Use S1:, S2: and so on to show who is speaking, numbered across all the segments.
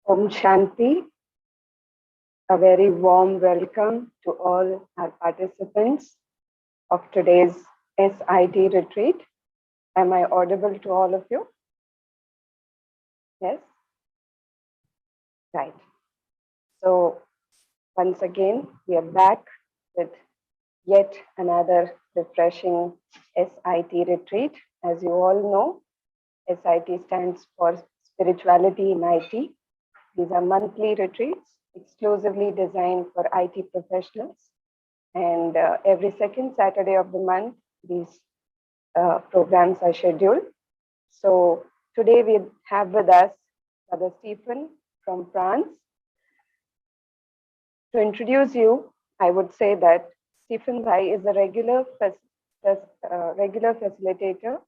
S1: Om Shanti. A very warm welcome to all our participants of today's SiT retreat. Am I audible to all of you? Yes? Right. So once again, we are back with yet another refreshing SiT retreat. As you all know, SiT stands for Spirituality in IT. These are monthly retreats exclusively designed for IT professionals. And every second Saturday of the month, these programs are scheduled. So today we have with us Brother Stephane from France. To introduce you, I would say that Stephane Bhai is a regular facilitator,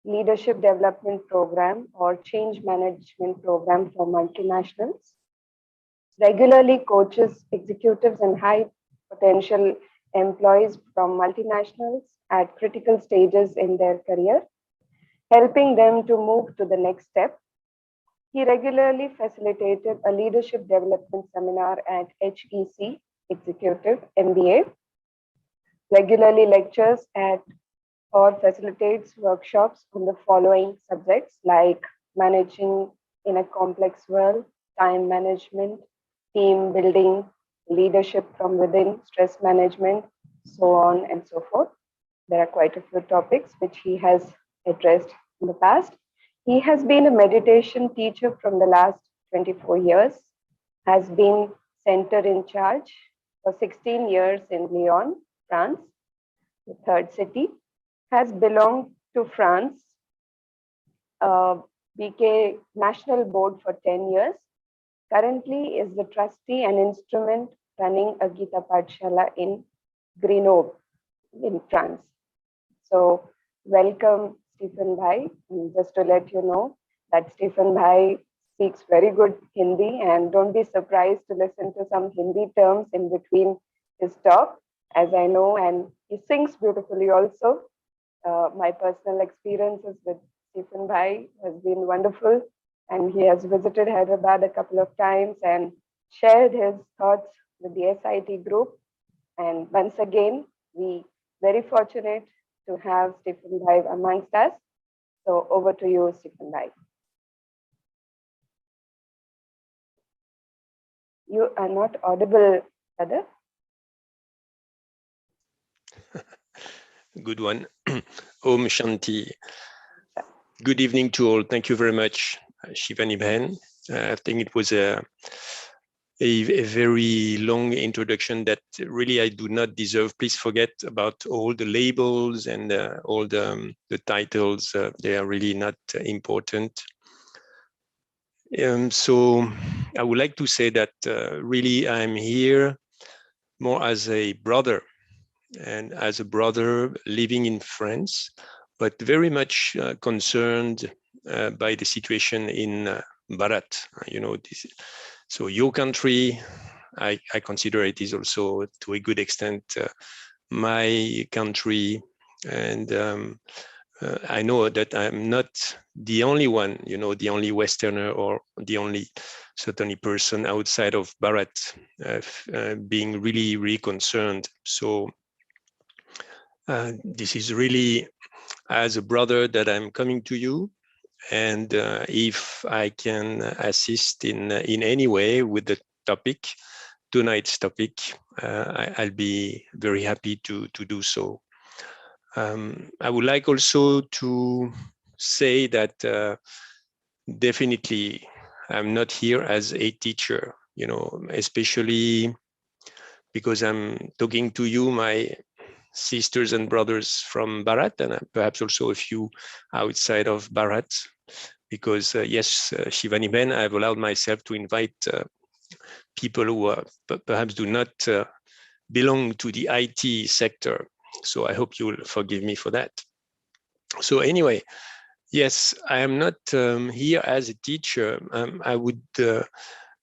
S1: leadership development program or change management program for multinationals, regularly coaches executives and high potential employees from multinationals at critical stages in their career, helping them to move to the next step. He regularly facilitated a leadership development seminar at HEC Executive MBA, regularly lectures at or facilitates workshops on the following subjects like managing in a complex world, time management, team building, leadership from within, stress management, so on and so forth. There are quite a few topics which he has addressed in the past. He has been a meditation teacher from the last 24 years, has been center in charge for 16 years in Lyon, France, the third city, has belonged to France, BK National Board for 10 years, currently is the trustee and instrument running a Gita Pathshala in Grenoble in France. So welcome Stephane Bhai. And just to let you know that Stephane Bhai speaks very good Hindi, and don't be surprised to listen to some Hindi terms in between his talk, as I know, and he sings beautifully also. My personal experiences with Stephane Bhai has been wonderful, and he has visited Hyderabad a couple of times and shared his thoughts with the SiT group. And once again, we very fortunate to have Stephane Bhai amongst us. So over to you, Stephane Bhai. You are not audible, brother.
S2: Good one. Om Shanti. Good evening to all. Thank you very much, Shivani Bhen. I think it was a very long introduction that really I do not deserve. Please forget about all the labels and all the titles. They are really not important. So I would like to say that really I'm here more as a brother, and as a brother living in France, but very much concerned by the situation in Bharat. You know, so your country, I consider it is also to a good extent my country, and I know that I'm not the only one, you know, the only Westerner or the only certainly person outside of Bharat being really, really concerned. So this is really as a brother that I'm coming to you, and if I can assist in any way with the topic, tonight's topic, I'll be very happy to do so. I would like also to say that definitely I'm not here as a teacher, you know, especially because I'm talking to you, my sisters and brothers from Bharat, and perhaps also a few outside of Bharat, because yes, Shivani Ben, I've allowed myself to invite people who perhaps do not belong to the IT sector. So I hope you'll forgive me for that. So anyway, yes, I am not here as a teacher. I would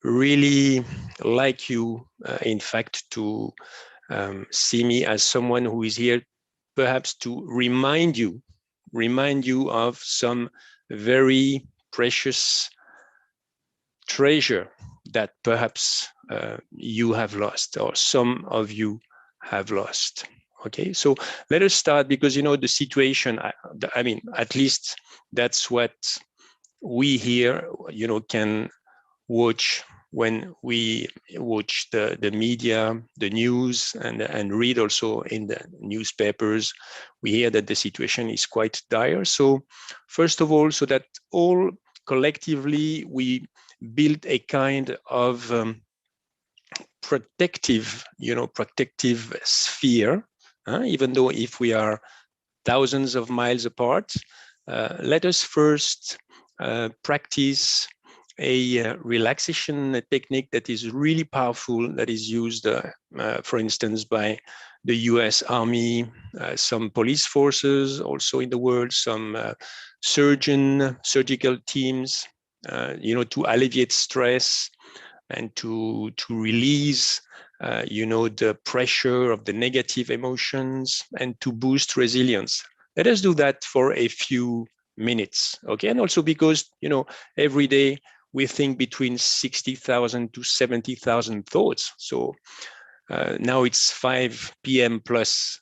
S2: really like you, in fact, to see me as someone who is here perhaps to remind you of some very precious treasure that perhaps you have lost, or some of you have lost. Okay, so let us start, because the situation, I mean, at least that's what we here can watch when we watch the media, the news, and read also in the newspapers. We hear that the situation is quite dire. So first of all, so that all collectively we build a kind of protective sphere, even though if we are thousands of miles apart. Let us first practice a relaxation technique that is really powerful, that is used, for instance, by the US Army, some police forces also in the world, some surgical teams, to alleviate stress and to release the pressure of the negative emotions and to boost resilience. Let us do that for a few minutes, okay? And also because, every day we think between 60,000 to 70,000 thoughts. So now it's 5 p.m. plus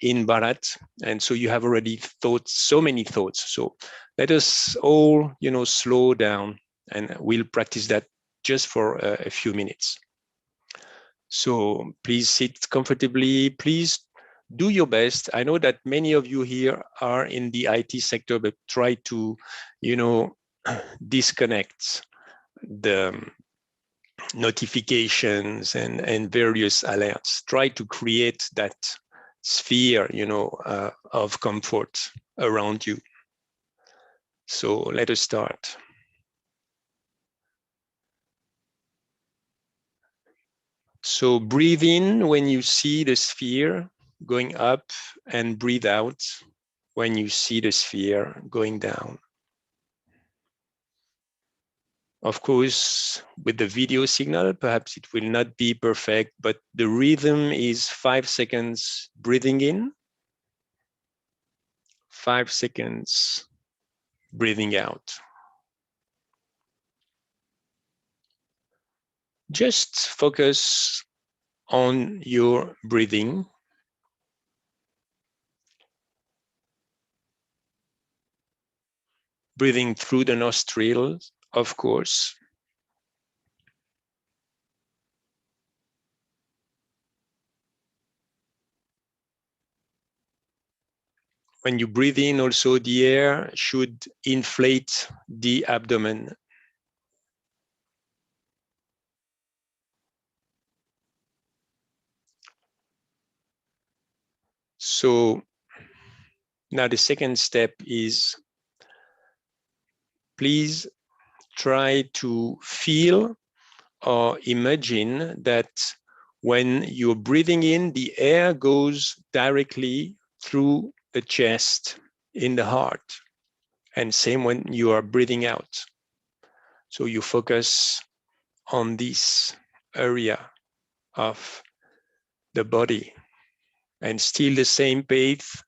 S2: in Bharat. And so you have already thought so many thoughts. So let us all, slow down, and we'll practice that just for a few minutes. So please sit comfortably. Please do your best. I know that many of you here are in the IT sector, but try to, disconnect the notifications and various alerts. Try to create that sphere, of comfort around you. So let us start. So breathe in when you see the sphere going up, and breathe out when you see the sphere going down. Of course, with the video signal, perhaps it will not be perfect, but the rhythm is 5 seconds breathing in, 5 seconds breathing out. Just focus on your breathing. Breathing through the nostrils, of course. When you breathe in, also the air should inflate the abdomen. So now the second step is, please try to feel or imagine that when you're breathing in, the air goes directly through the chest in the heart. And same when you are breathing out. So you focus on this area of the body, and still the same pace,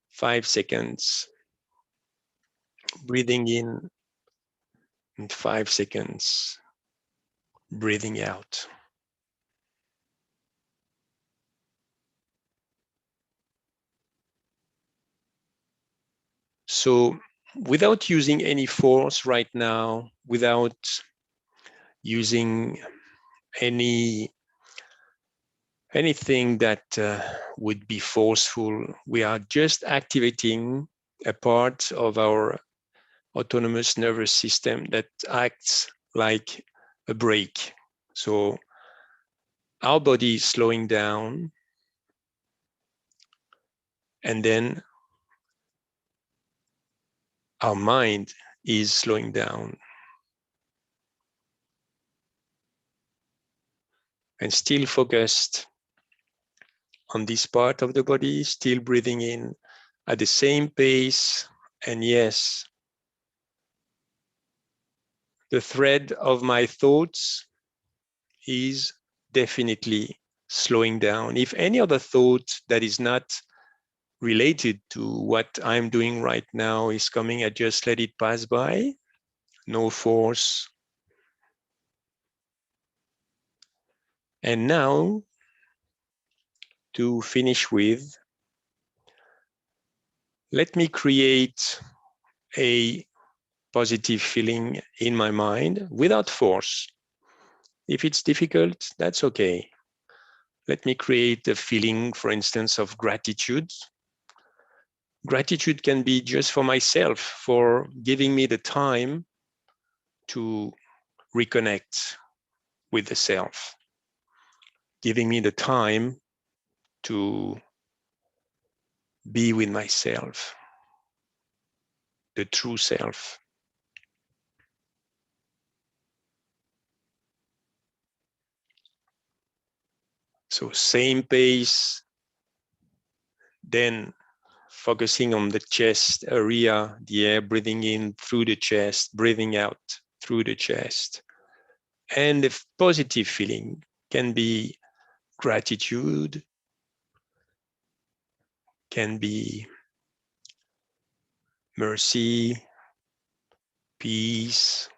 S2: 5 seconds breathing in and 5 seconds breathing out. So without using any force right now, without using anything that would be forceful, we are just activating a part of our autonomous nervous system that acts like a brake. So our body is slowing down, and then our mind is slowing down. And still focused on this part of the body, still breathing in at the same pace. And yes, the thread of my thoughts is definitely slowing down. If any other thought that is not related to what I'm doing right now is coming, I just let it pass by. no force. And now, to finish with, let me create a positive feeling in my mind without force. If it's difficult, that's okay. Let me create a feeling, for instance, of gratitude. Gratitude can be just for myself, for giving me the time to reconnect with the self, giving me the time to be with myself, the true self. So same pace, then focusing on the chest area, the air breathing in through the chest, breathing out through the chest. And the positive feeling can be gratitude, can be mercy, peace.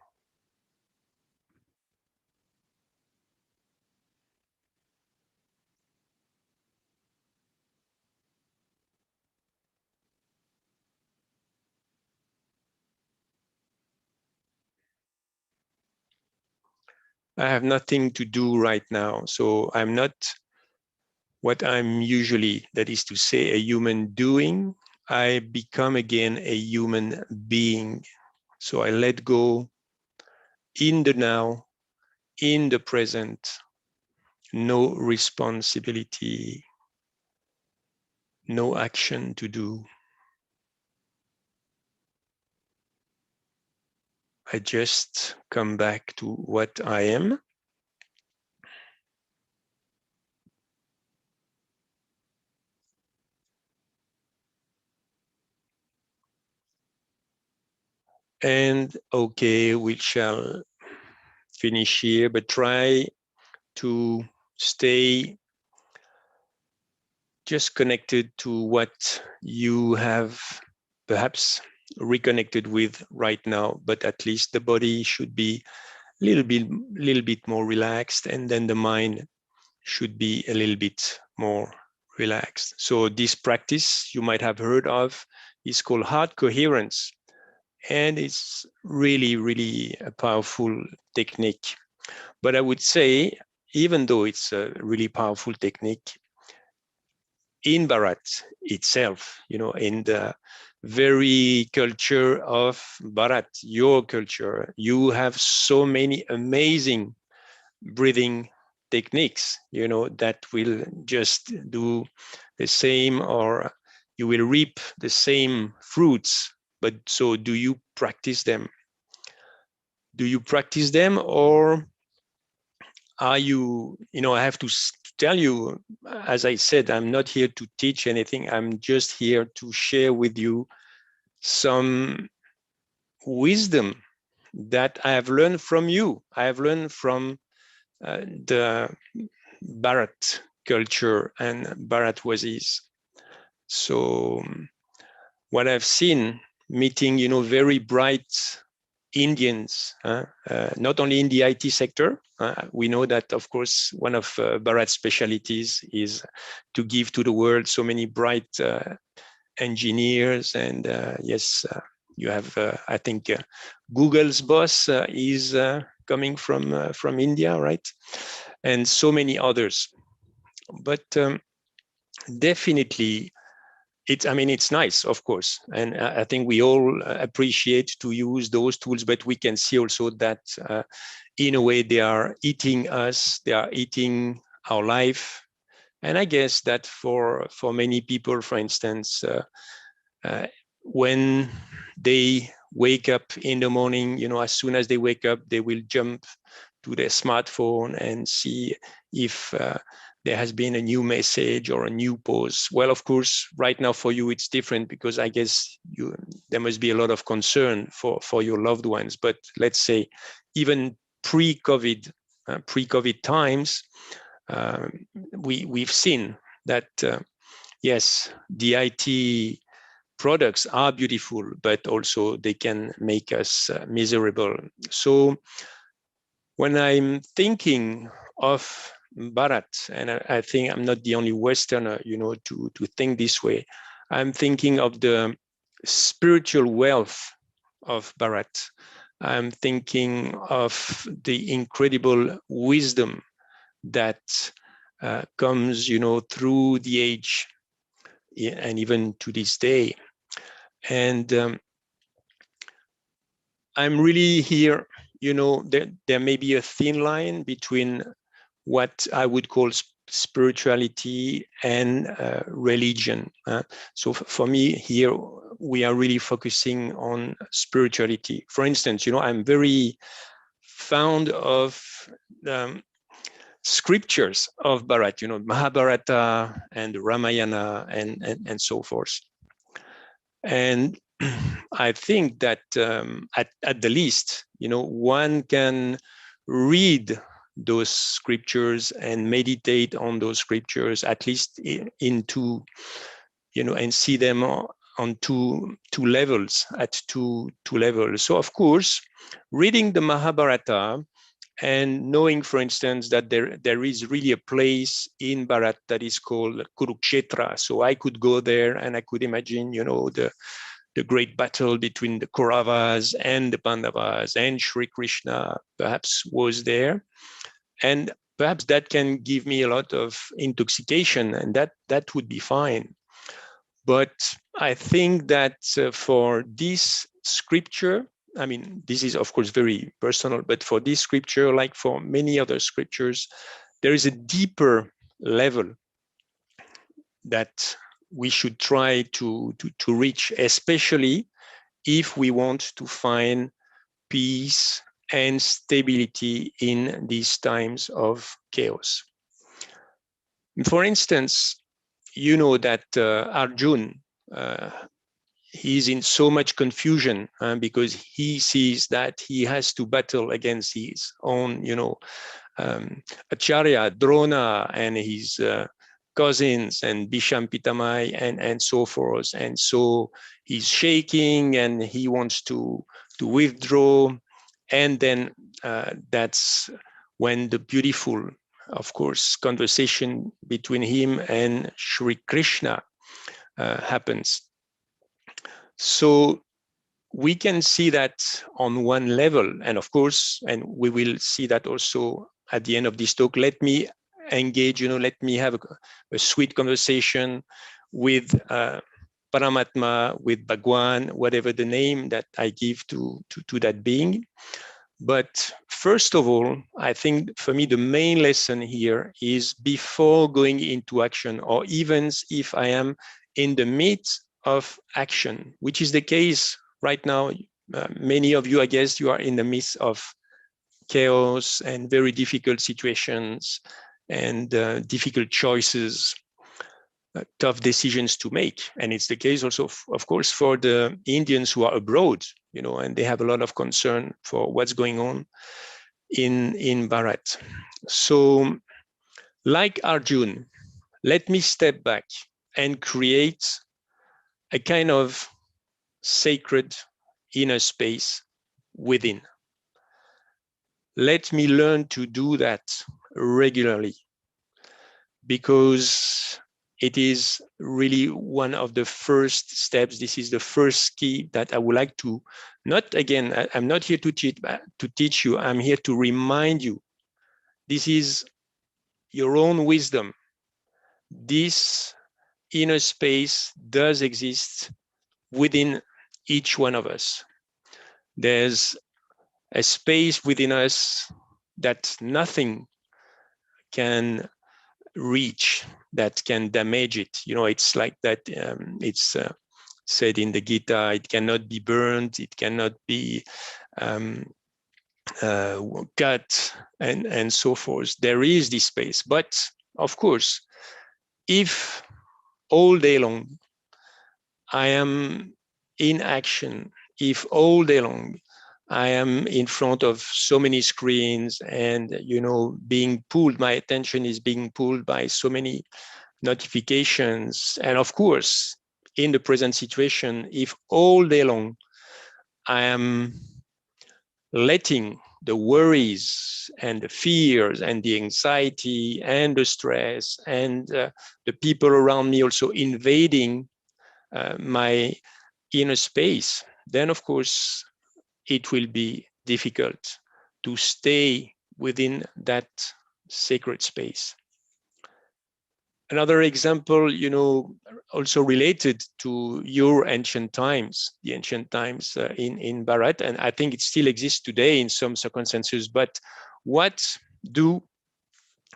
S2: I have nothing to do right now, so I'm not what I'm usually, that is to say, a human doing. I become again a human being. So I let go in the now, in the present, no responsibility, no action to do. I just come back to what I am. And okay, we shall finish here, but try to stay just connected to what you have perhaps reconnected with right now, but at least the body should be a little bit more relaxed, and then the mind should be a little bit more relaxed. So this practice you might have heard of is called heart coherence, and it's really, really a powerful technique. But I would say, even though it's a really powerful technique, in Bharat itself, in the very culture of Bharat, your culture, you have so many amazing breathing techniques, that will just do the same, or you will reap the same fruits. But so do you practice them? Do you practice them, or are you, I have to tell you, as I said, I'm not here to teach anything. I'm just here to share with you some wisdom that I have learned from you. I have learned from the Bharat culture and Bharatwazis. So what I've seen, meeting, very bright Indians, not only in the IT sector. We know that, of course, one of Bharat's specialties is to give to the world so many bright engineers. And yes, you have, I think, Google's boss is coming from India, right? And so many others. But definitely, it's nice, of course, and I think we all appreciate to use those tools, but we can see also that in a way they are eating us, they are eating our life. And I guess that for many people, for instance, when they wake up in the morning, as soon as they wake up, they will jump to their smartphone and see if there has been a new message or a new post. Well, of course, right now for you, it's different, because I guess there must be a lot of concern for your loved ones. But let's say even pre-COVID times, we've seen that, yes, the IT products are beautiful, but also they can make us miserable. So when I'm thinking of Bharat, and I think I'm not the only Westerner, to think this way, I'm thinking of the spiritual wealth of Bharat. I'm thinking of the incredible wisdom that comes, through the age and even to this day. And I'm really here, there may be a thin line between what I would call spirituality and religion. So for me here, we are really focusing on spirituality. For instance, I'm very fond of scriptures of Bharat, Mahabharata and Ramayana and so forth. And I think that at the least, one can read those scriptures and meditate on those scriptures, at least into, and see them on two levels, at two levels. So of course, reading the Mahabharata and knowing, for instance, that there is really a place in Bharat that is called Kurukshetra. So I could go there and I could imagine, the great battle between the Kauravas and the Pandavas, and Sri Krishna perhaps was there. And perhaps that can give me a lot of intoxication, and that would be fine. But I think that for this scripture, I mean, this is of course very personal, but for this scripture, like for many other scriptures, there is a deeper level that we should try to reach, especially if we want to find peace and stability in these times of chaos. For instance, you know that Arjun, he's in so much confusion because he sees that he has to battle against his own, Acharya, Drona, and his cousins, and Bhisham Pitamai, and so forth. And so he's shaking and he wants to withdraw. And then that's when the beautiful, of course, conversation between him and Sri Krishna happens. So we can see that on one level, and of course, and we will see that also at the end of this talk. Let me engage, let me have a sweet conversation with Paramatma, with Bhagwan, whatever the name that I give to that being. But first of all, I think for me, the main lesson here is before going into action, or even if I am in the midst of action, which is the case right now. Many of you, I guess, you are in the midst of chaos and very difficult situations and difficult choices, tough decisions to make. And it's the case also, of course, for the Indians who are abroad, and they have a lot of concern for what's going on in Bharat. So like Arjun, let me step back and create a kind of sacred inner space within. Let me learn to do that regularly, because it is really one of the first steps. This is the first key that I would like to, not again, I'm not here to teach you, I'm here to remind you. This is your own wisdom. This inner space does exist within each one of us. There's a space within us that nothing can reach, that can damage it. It's like that. It's said in the Gita, it cannot be burned, it cannot be cut, and so forth. There is this space. But of course, if all day long I am in action, if all day long I am in front of so many screens and, being pulled, my attention is being pulled by so many notifications. And of course, in the present situation, if all day long I am letting the worries and the fears and the anxiety and the stress and the people around me also invading my inner space, then of course it will be difficult to stay within that sacred space. Another example, also related to your ancient times, the ancient times in Bharat, and I think it still exists today in some circumstances, but what do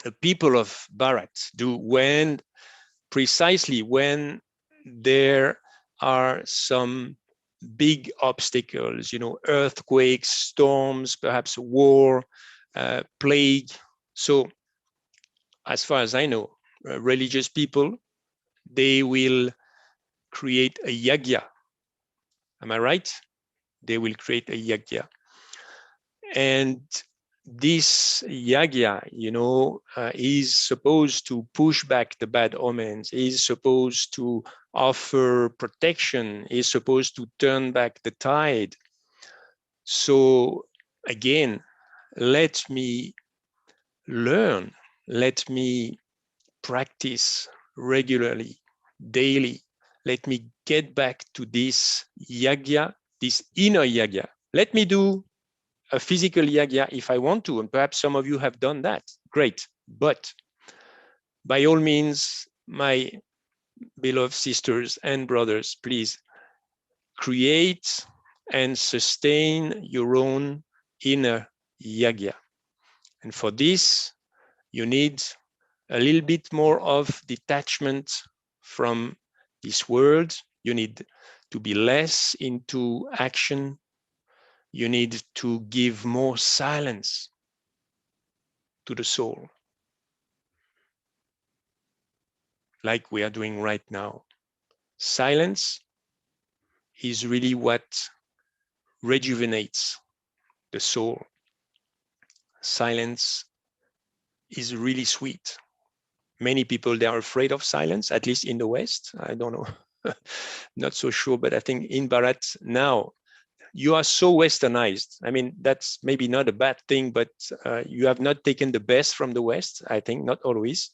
S2: the people of Bharat do precisely when there are some big obstacles, earthquakes, storms, perhaps war, plague? So as far as I know, religious people, they will create a yagya. Am I right? They will create a yagya. And this yagya, is supposed to push back the bad omens, is supposed to offer protection, is supposed to turn back the tide. So again, let me learn, let me practice regularly, daily. Let me get back to this yagya, this inner yagya. Let me do a physical yagya if I want to, and perhaps some of you have done that. Great. But by all means, my beloved sisters and brothers, please create and sustain your own inner yagya. And for this, you need a little bit more of detachment from this world. You need to be less into action. You need to give more silence to the soul, like we are doing right now. Silence is really what rejuvenates the soul. Silence is really sweet. Many people, they are afraid of silence, at least in the West. I don't know, not so sure, but I think in Bharat now, you are so westernized. I mean, that's maybe not a bad thing, but you have not taken the best from the West, I think, not always.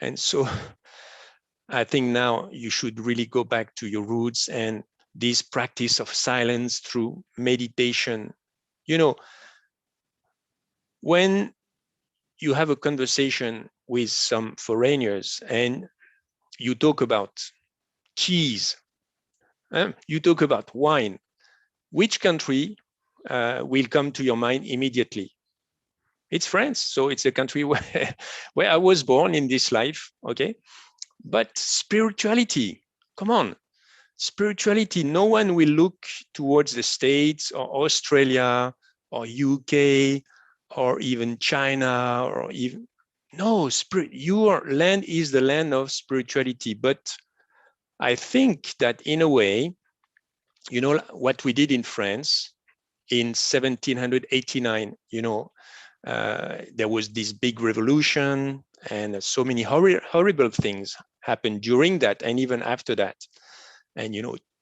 S2: And so I think now you should really go back to your roots and this practice of silence through meditation. When you have a conversation with some foreigners and you talk about cheese, you talk about wine, which country will come to your mind immediately? It's France. So it's a country where I was born in this life, okay? But spirituality, come on, spirituality, no one will look towards the States or Australia or UK or even China or even, no, your land is the land of spirituality. But I think that in a way, what we did in France in 1789, there was this big revolution and so many horrible things happened during that and even after that. And,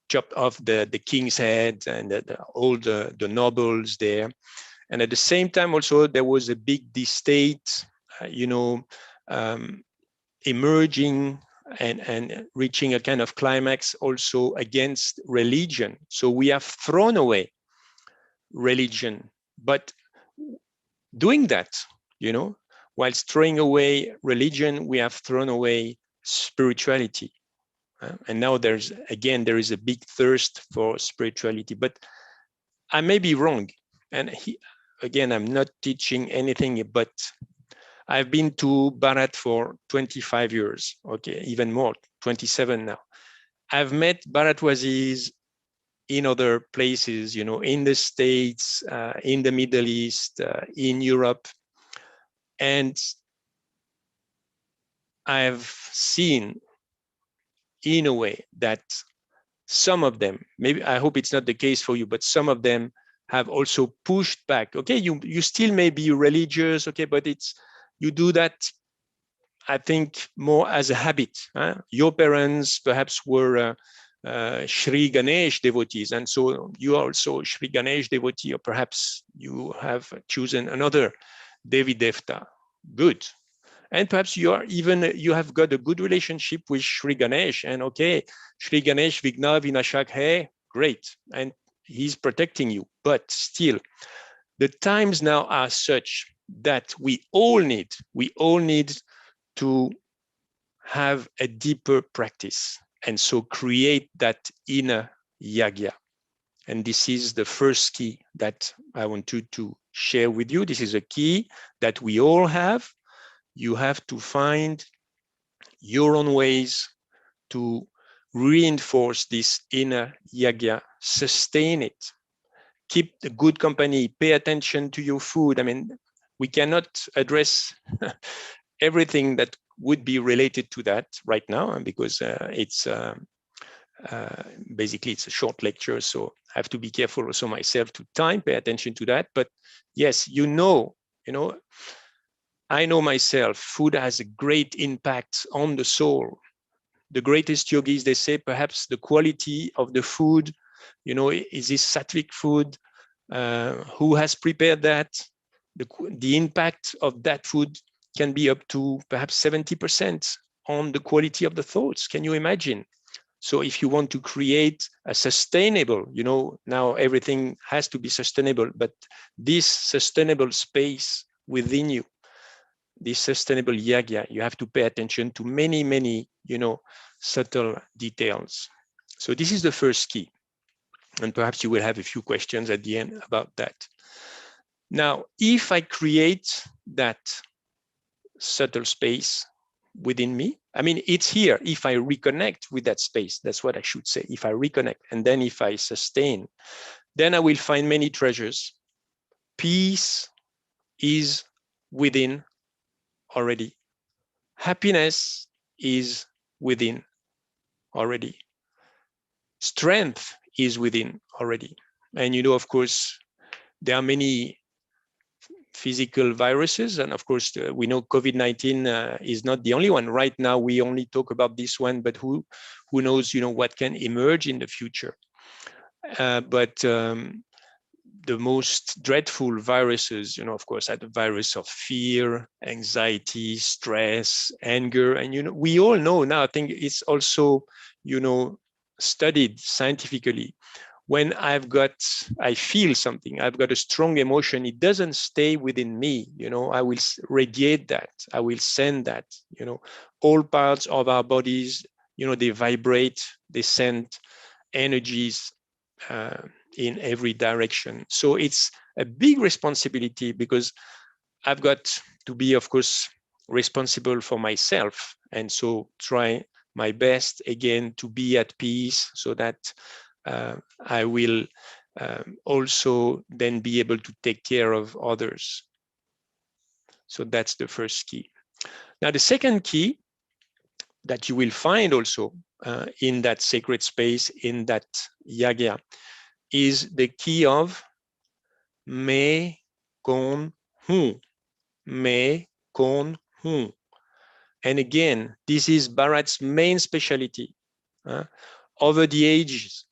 S2: chopped off the king's head and all the nobles there. And at the same time, also, there was a big state, emerging and reaching a kind of climax also against religion. So we have thrown away religion, but doing that, whilst throwing away religion, we have thrown away spirituality. And now there is a big thirst for spirituality, but I may be wrong. And again, I'm not teaching anything, but I've been to Bharat for 25 years, okay, even more, 27 now. I've met Bharatwazis in other places, in the States, in the Middle East, in Europe. And I've seen, in a way, that some of them, maybe, I hope it's not the case for you, but some of them have also pushed back. Okay, you still may be religious, okay, but you do that I think, more as a habit. Your parents perhaps were Shri Ganesh devotees, and so you are also Shri Ganesh devotee, or perhaps you have chosen another Devi Devta. Good. And perhaps you have got a good relationship with Shri Ganesh, and okay, Shri Ganesh Vigna Vinashak Hai, great, and he's protecting you. But still, the times now are such that we all need to have a deeper practice, and so create that inner yagya. And this is the first key that I want to share with you. This is a key that we all have. You have to find your own ways to reinforce this inner yagya, sustain it, keep the good company, pay attention to your food. I mean, we cannot address everything that would be related to that right now, because it's basically it's a short lecture, so I have to be careful also myself to pay attention to that. But yes, I know myself, food has a great impact on the soul. The greatest yogis, they say, perhaps the quality of the food, is this sattvic food? Who has prepared that? The impact of that food can be up to perhaps 70% on the quality of the thoughts. Can you imagine? So if you want to create a sustainable, now everything has to be sustainable, but this sustainable space within you, this sustainable yagya, you have to pay attention to many, many, subtle details. So this is the first key. And perhaps you will have a few questions at the end about that. Now, if I create that subtle space within me, I mean, it's here. If I reconnect with that space, that's what I should say. If I reconnect, and then if I sustain, then I will find many treasures. Peace is within already. Happiness is within already. Strength is within already. And of course, there are many physical viruses, and of course we know COVID-19 is not the only one. Right now we only talk about this one, but who knows what can emerge in the future. But the most dreadful viruses, of course, are the virus of fear, anxiety, stress, anger. And we all know now, I think it's also studied scientifically. When I feel something, I've got a strong emotion, it doesn't stay within me, I will radiate that, I will send that, all parts of our bodies, they vibrate, they send energies in every direction. So it's a big responsibility, because I've got to be, of course, responsible for myself. And so try my best again to be at peace, so that I will also then be able to take care of others. So that's the first key. Now, the second key that you will find also in that sacred space, in that yagya, is the key of me con hu. Me con hu. And again, this is Bharat's main specialty. Over the ages,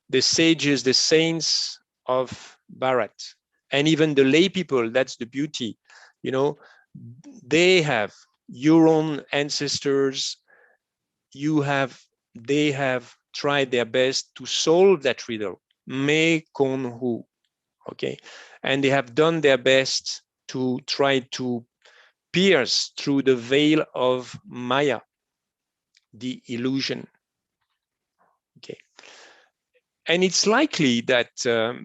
S2: the sages, the saints of Bharat, and even the lay people, that's the beauty, they have your own ancestors, they have tried their best to solve that riddle, me con hu, okay? And they have done their best to try to pierce through the veil of Maya, the illusion, okay? And it's likely that,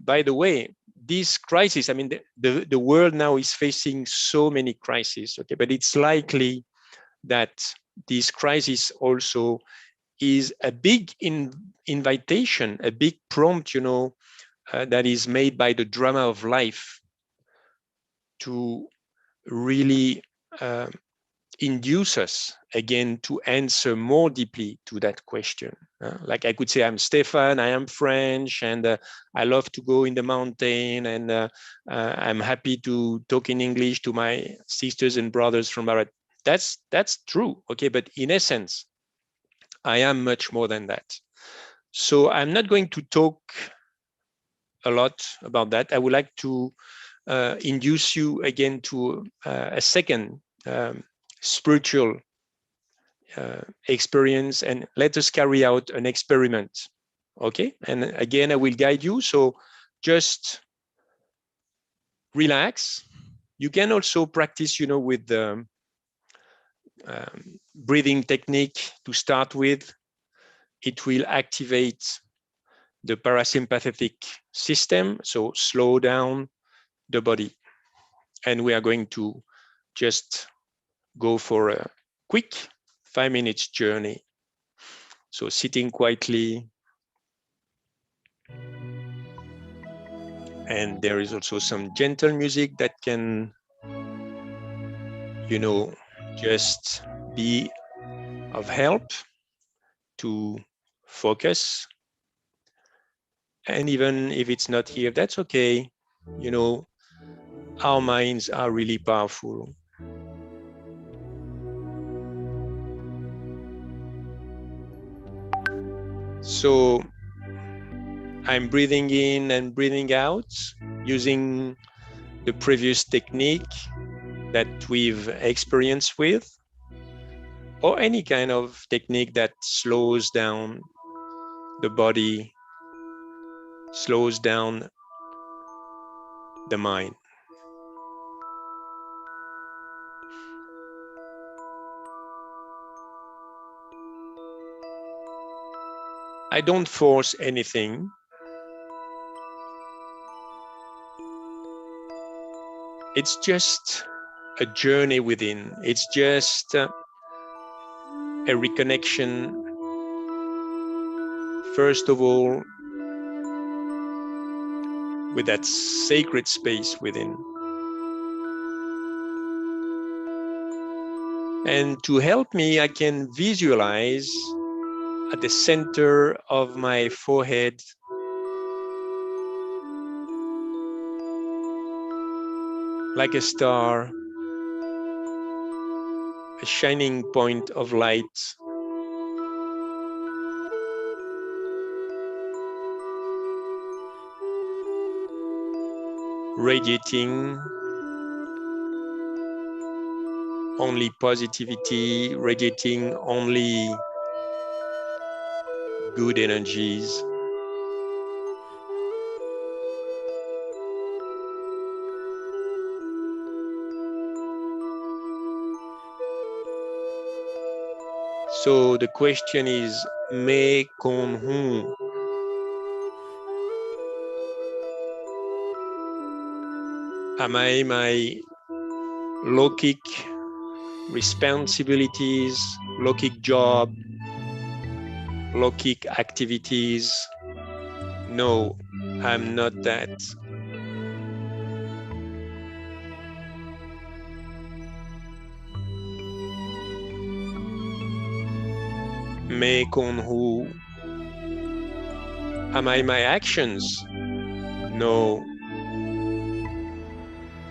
S2: by the way, this crisis, I mean, the world now is facing so many crises, okay? But it's likely that this crisis also is a big invitation, a big prompt, that is made by the drama of life to really induce us again to answer more deeply to that question. Like I could say, I'm Stephane, I am French, and I love to go in the mountain, and I'm happy to talk in English to my sisters and brothers from Bharat. That's true, okay? But in essence, I am much more than that. So I'm not going to talk a lot about that. I would like to induce you again to a second spiritual experience, and let us carry out an experiment. Okay, and again I will guide you, so just relax. You can also practice, you know, with the breathing technique to start with. It will activate the parasympathetic system, so slow down the body. And we are going to just go for a quick 5 minutes journey. So sitting quietly. And there is also some gentle music that can, you know, just be of help to focus. And even if it's not here, that's okay. You know, our minds are really powerful. So I'm breathing in and breathing out using the previous technique that we've experienced with, or any kind of technique that slows down the body, slows down the mind. I don't force anything. It's just a journey within. It's just a reconnection, first of all, with that sacred space within. And to help me, I can visualize at the center of my forehead like a star, a shining point of light, radiating only positivity, radiating only good energies. So the question is, मैं कौन हूँ? Am I my lockic responsibilities, lockic job, lockic activities? No, I'm not that. मैं कौन हूँ? Am I my actions? No,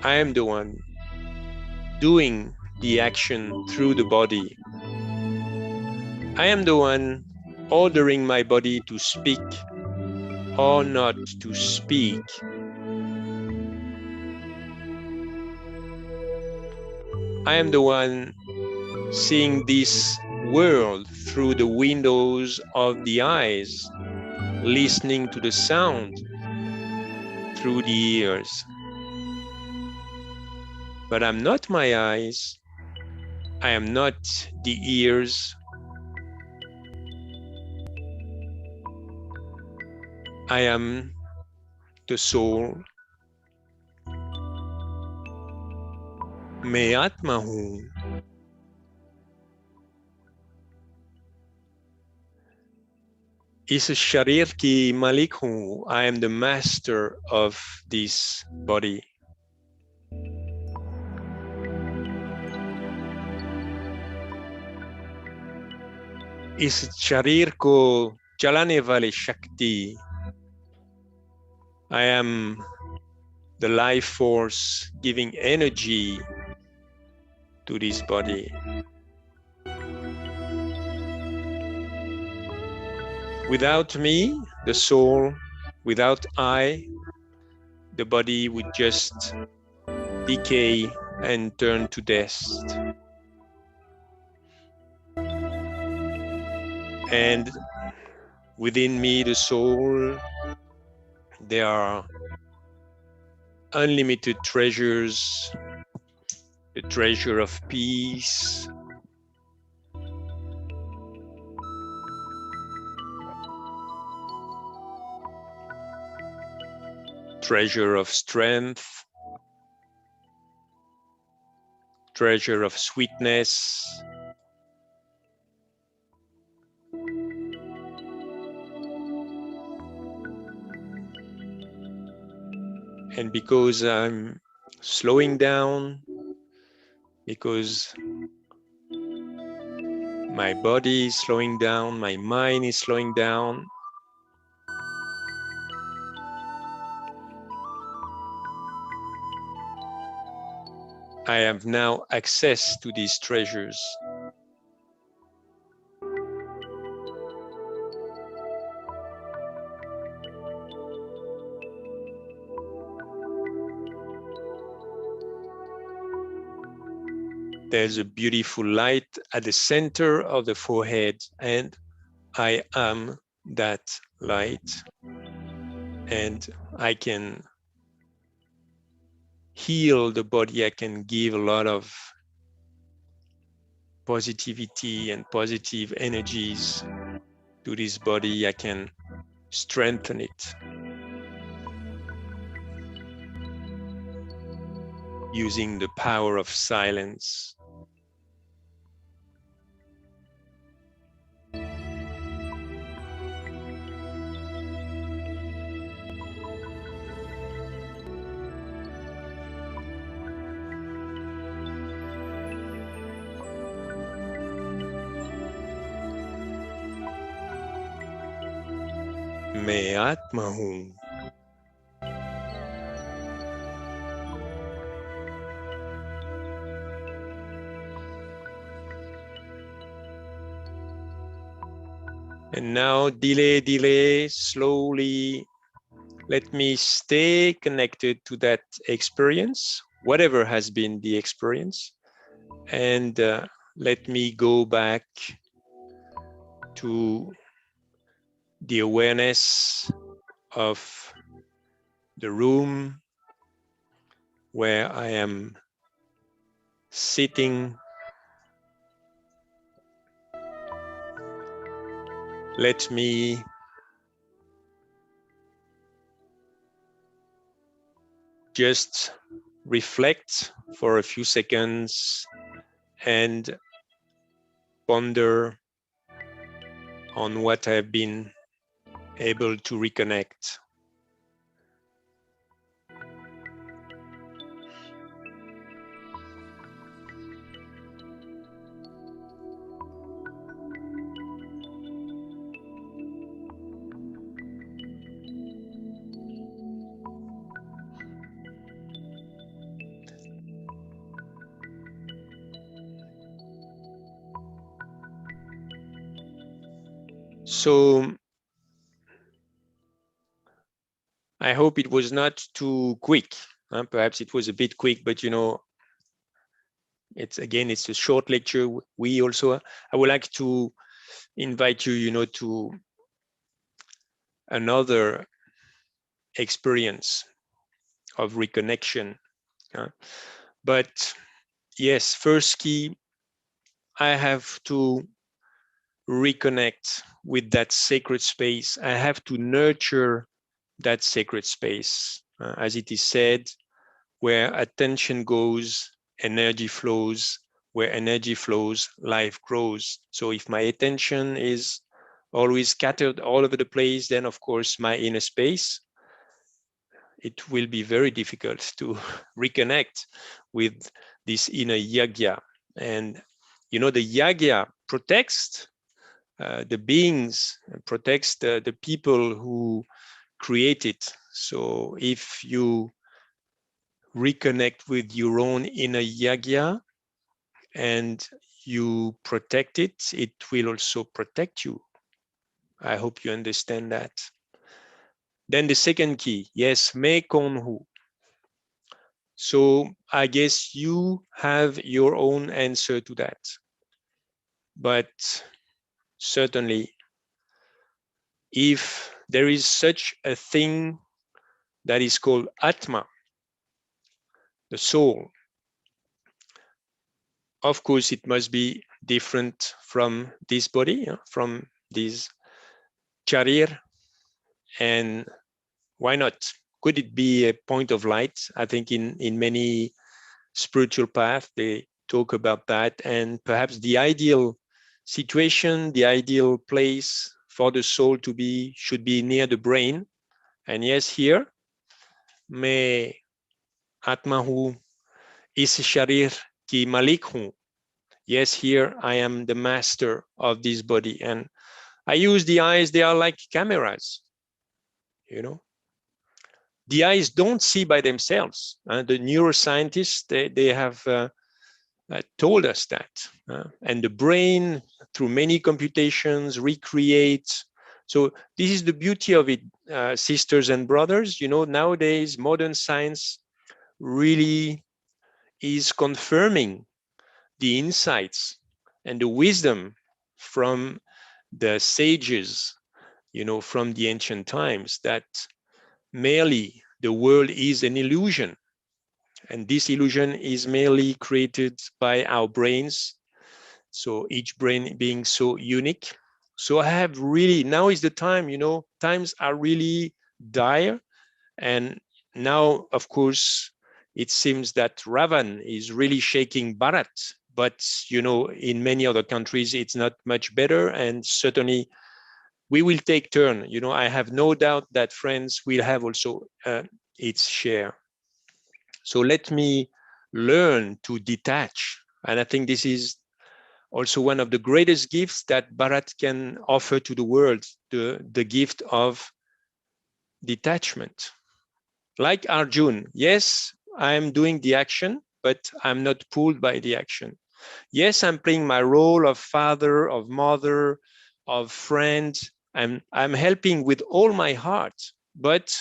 S2: I am the one doing the action through the body. I am the one ordering my body to speak or not to speak. I am the one seeing this world through the windows of the eyes, listening to the sound through the ears. But I'm not my eyes. I am not the ears. I am the soul. मैं आत्मा हूँ. इस शरीर की मालिक हूँ. I am the master of this body. इस शरीर को चलाने वाली शक्ति. I am the life force giving energy to this body. Without me, the soul, without I, the body would just decay and turn to dust. And within me, the soul, there are unlimited treasures, the treasure of peace, treasure of strength, treasure of sweetness, and because I'm slowing down, because my body is slowing down, my mind is slowing down, I have now access to these treasures. There's a beautiful light at the center of the forehead, and I am that light. And I can heal the body. I can give a lot of positivity and positive energies to this body. I can strengthen it using the power of silence. मैं आत्मा हूँ. And now delay, slowly, let me stay connected to that experience, whatever has been the experience, and let me go back to the awareness of the room where I am sitting. Let me just reflect for a few seconds and ponder on what I've been able to reconnect. So I hope it was not too quick. Perhaps it was a bit quick, but you know, it's a short lecture. I would like to invite you, you know, to another experience of reconnection. But yes, first key, I have to reconnect with that sacred space. I have to nurture that sacred space. As it is said, where attention goes, energy flows. Where energy flows, life grows. So if my attention is always scattered all over the place, then of course my inner space, it will be very difficult to reconnect with this inner yagya. And you know, the yagya protects the beings, protects the people who create it. So if you reconnect with your own inner yagya, and you protect it, it will also protect you. I hope you understand that. Then the second key, yes, me konhu. So I guess you have your own answer to that. But certainly, if there is such a thing that is called Atma, the soul, of course, it must be different from this body, from this charir. And why not? Could it be a point of light? I think in many spiritual paths, they talk about that. And perhaps the ideal situation, the ideal place for the soul to be should be near the brain. And yes, here, मैं आत्मा हूँ इस शरीर की मालिक हूँ. Yes, here I am the master of this body. And I use the eyes, they are like cameras, you know. The eyes don't see by themselves. The neuroscientists, they have told us that. And the brain, through many computations, recreates. So this is the beauty of it, sisters and brothers. You know, nowadays, modern science really is confirming the insights and the wisdom from the sages, you know, from the ancient times, that merely the world is an illusion. And this illusion is merely created by our brains. So each brain being so unique. So I have really, now is the time, you know, times are really dire. And now, of course, it seems that Ravan is really shaking Bharat. But, you know, in many other countries, it's not much better. And certainly we will take turn. You know, I have no doubt that France will have also its share. So let me learn to detach. And I think this is also one of the greatest gifts that Bharat can offer to the world, the gift of detachment. Like Arjun, yes, I'm doing the action, but I'm not pulled by the action. Yes, I'm playing my role of father, of mother, of friend. I'm helping with all my heart, but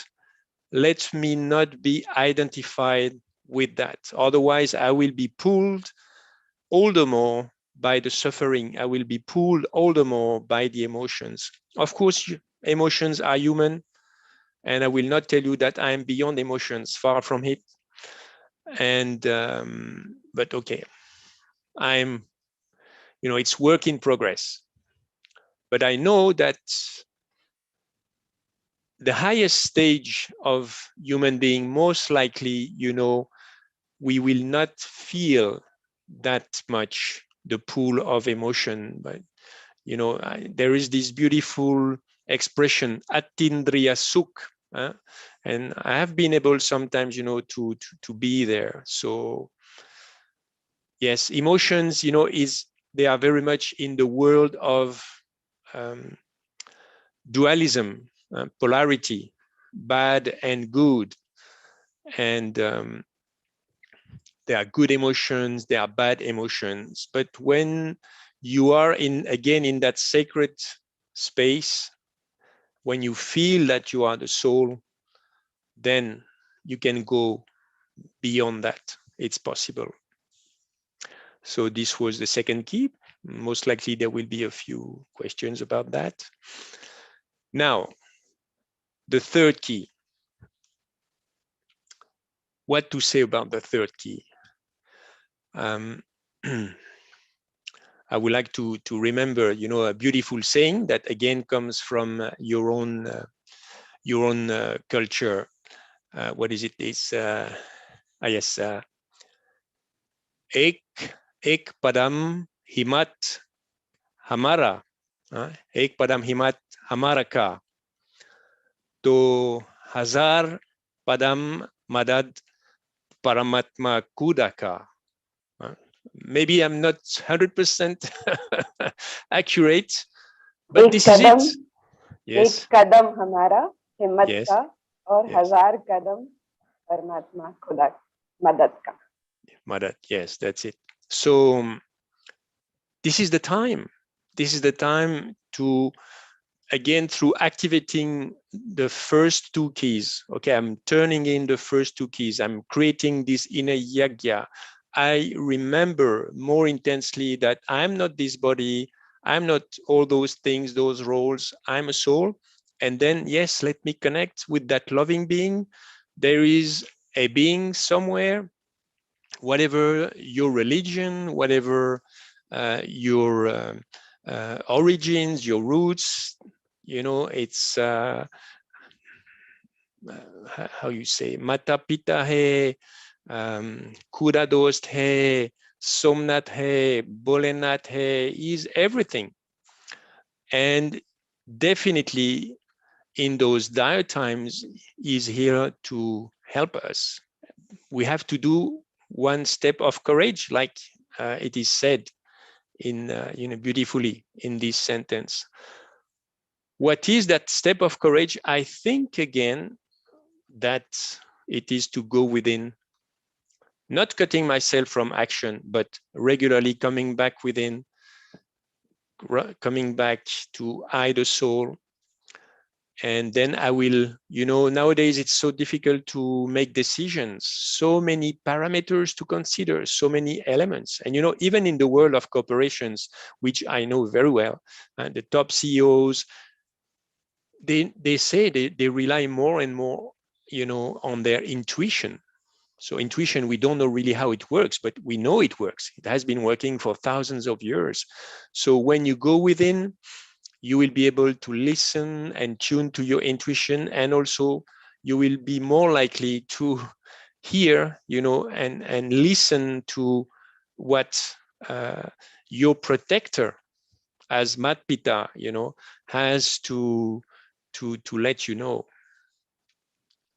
S2: let me not be identified with that. Otherwise, I will be pulled all the more by the suffering. I will be pulled all the more by the emotions. Of course, emotions are human, and I will not tell you that I am beyond emotions, far from it. And but okay, I'm, you know, it's work in progress. But I know that the highest stage of human being, most likely, you know, we will not feel that much the pool of emotion. But, you know, there is this beautiful expression, atindriya sukh, and I have been able sometimes, you know, to be there. So yes, emotions, you know, they are very much in the world of dualism, polarity, bad and good. And there are good emotions, there are bad emotions. But when you are again in that sacred space, when you feel that you are the soul, then you can go beyond that. It's possible. So this was the second key. Most likely there will be a few questions about that. Now, the third key. What to say about the third key? I would like to remember, you know, a beautiful saying that again comes from your own culture. What is it? It's yes, ek padam himat hamara, ek padam himat hamara ka, to hazar padam madad paramatma kudaka. Maybe I'm not 100% accurate, but this is it. Yes.
S1: एक कदम हमारा हिम्मत
S2: Yes.
S1: का और
S2: Yes.
S1: 1000 कदम परमात्मा खुदा मदद का.
S2: Madad, yes, that's it. So this is the time. This is the time to, again, through activating the first two keys. Okay, I'm turning in the first two keys. I'm creating this inner yagya. I remember more intensely that I'm not this body. I'm not all those things, those roles. I'm a soul. And then, yes, let me connect with that loving being. There is a being somewhere, whatever your religion, whatever your origins, your roots, you know, it's how you say, Mata Pita hai, Kura Dost hai, Somnath hai, Bolenath hai, is everything. And definitely in those dire times is here to help us. We have to do one step of courage, like it is said in beautifully in this sentence. What is that step of courage? I think again that it is to go within, not cutting myself from action, but regularly coming back within, coming back to I, the soul. And then I will, nowadays it's so difficult to make decisions, so many parameters to consider, so many elements. And, even in the world of corporations, which I know very well, the top CEOs, they say they rely more and more, on their intuition. So intuition, we don't know really how it works, but we know it works. It has been working for thousands of years. So when you go within, you will be able to listen and tune to your intuition, and also you will be more likely to hear, and listen to what your protector, as Matpita, has to let you know.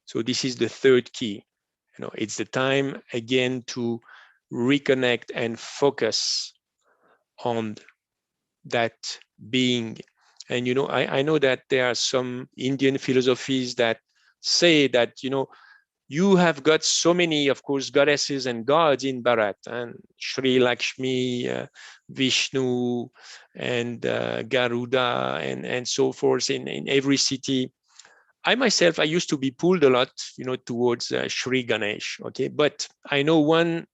S2: So this is the third key. It's the time again to reconnect and focus on that being. And I know that there are some Indian philosophies that say that you have got so many, of course, goddesses and gods in Bharat, and Sri Lakshmi, Vishnu, and Garuda, and so forth in every city. I myself, I used to be pulled a lot, towards Sri Ganesh. Okay, but I know one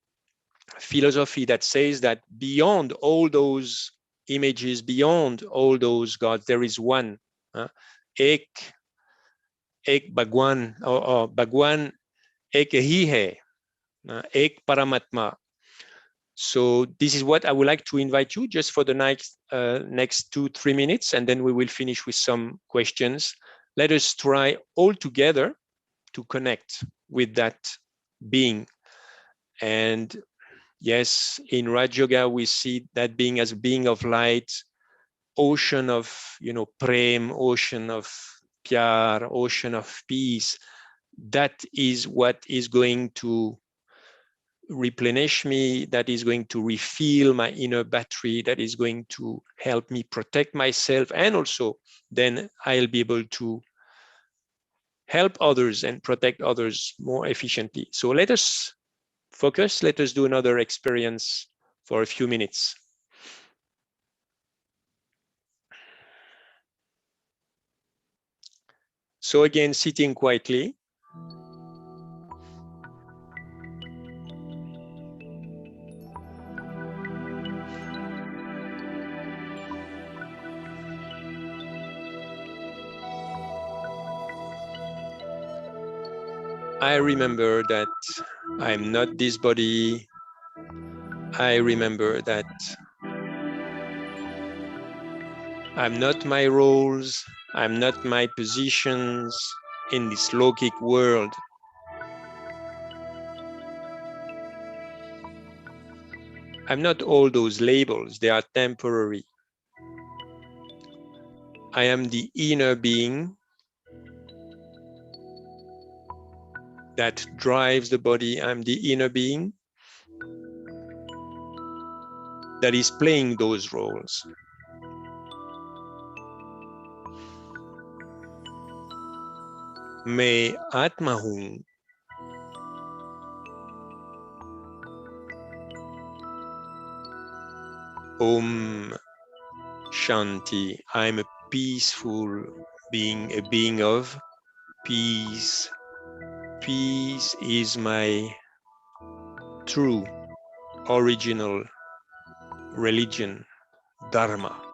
S2: philosophy that says that beyond all those images, beyond all those gods, there is one, ek Bhagwan, or Bhagwan ek hi hai, ek Paramatma. So this is what I would like to invite you just for the next 2-3 minutes, and then we will finish with some questions. Let us try all together to connect with that being. And yes, in Raj Yoga, we see that being as a being of light, ocean of, prem, ocean of pyar, ocean of peace. That is what is going to replenish me, that is going to refill my inner battery, that is going to help me protect myself, and also then I'll be able to help others and protect others more efficiently. So let us focus, let us do another experience for a few minutes. So again, sitting quietly. I remember that I'm not this body. I remember that I'm not my roles. I'm not my positions in this lokic world. I'm not all those labels. They are temporary. I am the inner being that drives the body. I'm the inner being that is playing those roles. मैं आत्मा हूं Om Shanti. I'm a peaceful being, a being of peace. Peace is my true, original religion, Dharma.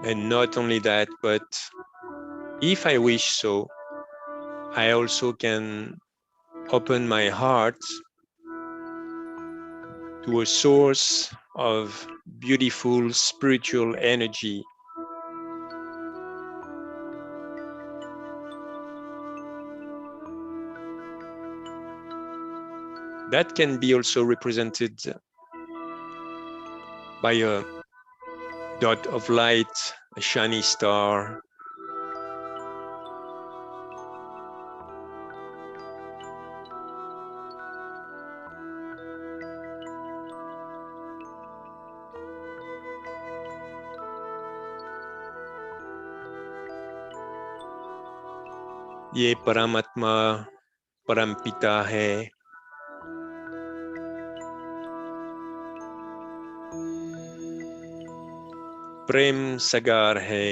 S2: And not only that, but if I wish so, I also can open my heart to a source of beautiful spiritual energy that can be also represented by a dot of light, a shiny star, ये परमात्मा परमपिता है, प्रेम सगार है,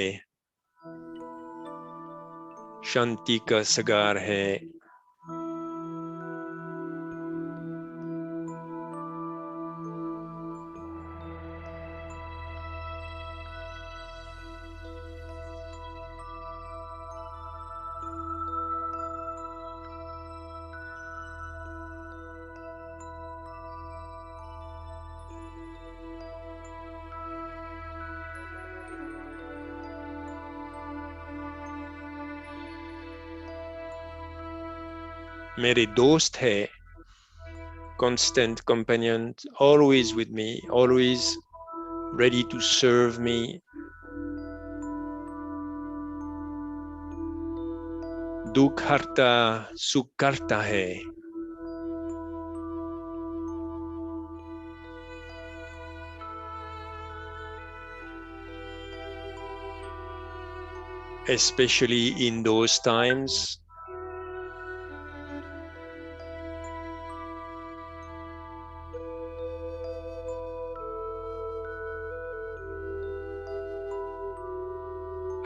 S2: शांति का सगार है, मेरे दोस्त है, constant companion, always with me, always ready to serve me. दुख हरता सुख करता है, especially in those times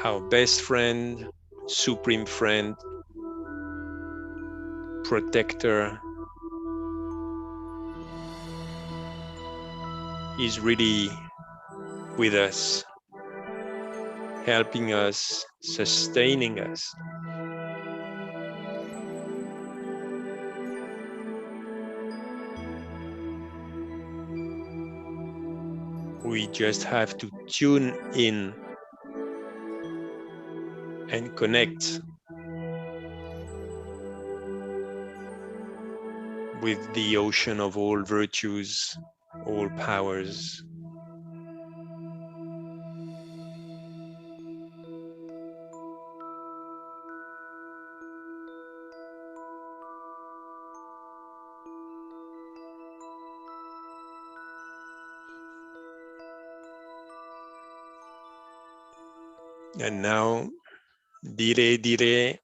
S2: our best friend, supreme friend, protector is really with us, helping us, sustaining us. We just have to tune in and connect with the ocean of all virtues, all powers. And now, dire dire,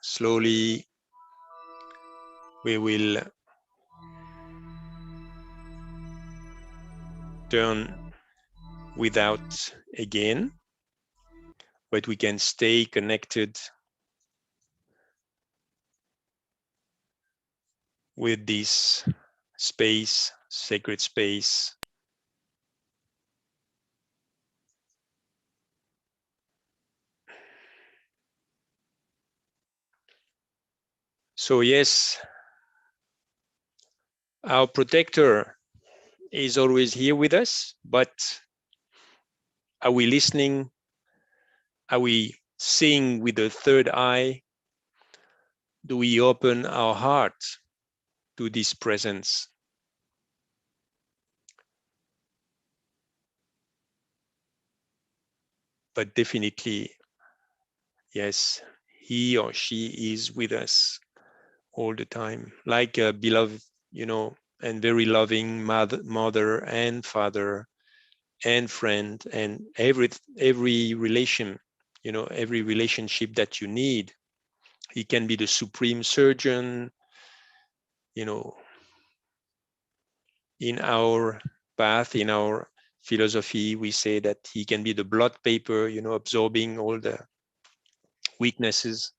S2: slowly, we will turn without again, but we can stay connected with this space, sacred space. So yes, our protector is always here with us, but are we listening? Are we seeing with the third eye? Do we open our heart to this presence? But definitely, yes, he or she is with us all the time, like a beloved, and very loving mother and father and friend, and every relation, every relationship that you need He can be the supreme surgeon. You know, in our path, in our philosophy, we say that he can be the blood paper, you know, absorbing all the weaknesses.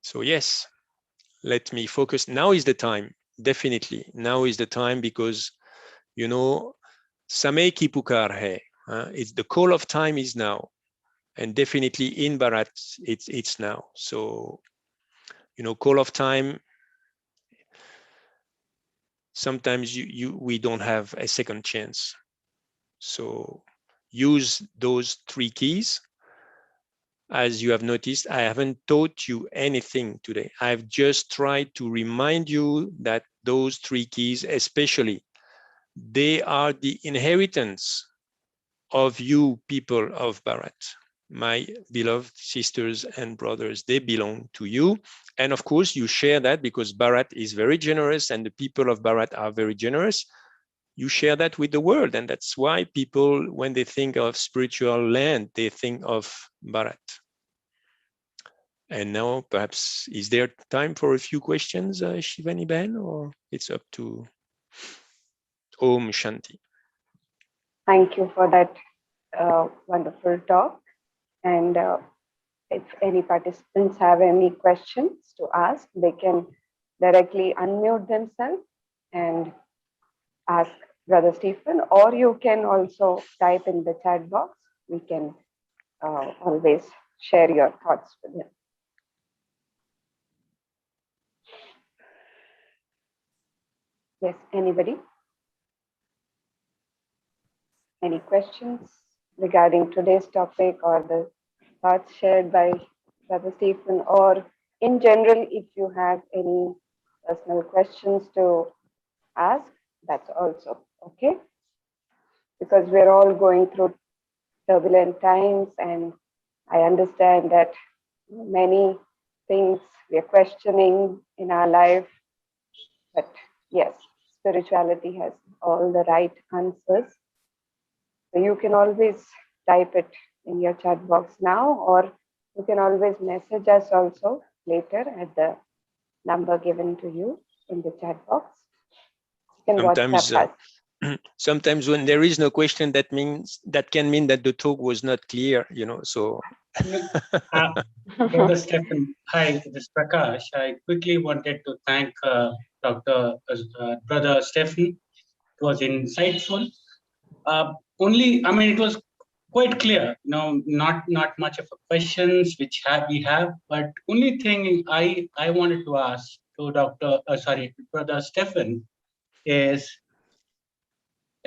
S2: So yes, let me focus. Now is the time. Definitely, now is the time, because, you know, Samay ki pukar hai. It's the call of time is now, and definitely in Bharat, it's now. So, you know, call of time. Sometimes we don't have a second chance. So use those 3 keys. As you have noticed, I haven't taught you anything today. I've just tried to remind you that those 3 keys, especially, they are the inheritance of you people of Bharat. My beloved sisters and brothers, they belong to you. And of course, you share that because Bharat is very generous and the people of Bharat are very generous. You share that with the world. And that's why people, when they think of spiritual land, they think of Bharat. And now perhaps, is there time for a few questions, Shivani Ben, or it's up to Om Shanti?
S1: Thank you for that wonderful talk. And if any participants have any questions to ask, they can directly unmute themselves and ask Brother Stephen, or you can also type in the chat box. We can always share your thoughts with him. Yes, anybody? Any questions regarding today's topic or the thoughts shared by Brother Stephen, or in general, if you have any personal questions to ask, that's also okay. Because we're all going through turbulent times, and I understand that many things we are questioning in our life, but yes, spirituality has all the right answers. So you can always type it in your chat box now, or you can always message us also later at the number given to you in the chat box. You can WhatsApp us.
S2: Sometimes when there is no question, that can mean that the talk was not clear, you know. So
S3: Brother Stephane, hi, this is Prakash. I quickly wanted to thank Brother Stephane. It was insightful. It was quite clear. You know, not much of a questions which we have, but only thing I wanted to ask to Brother Stephane is,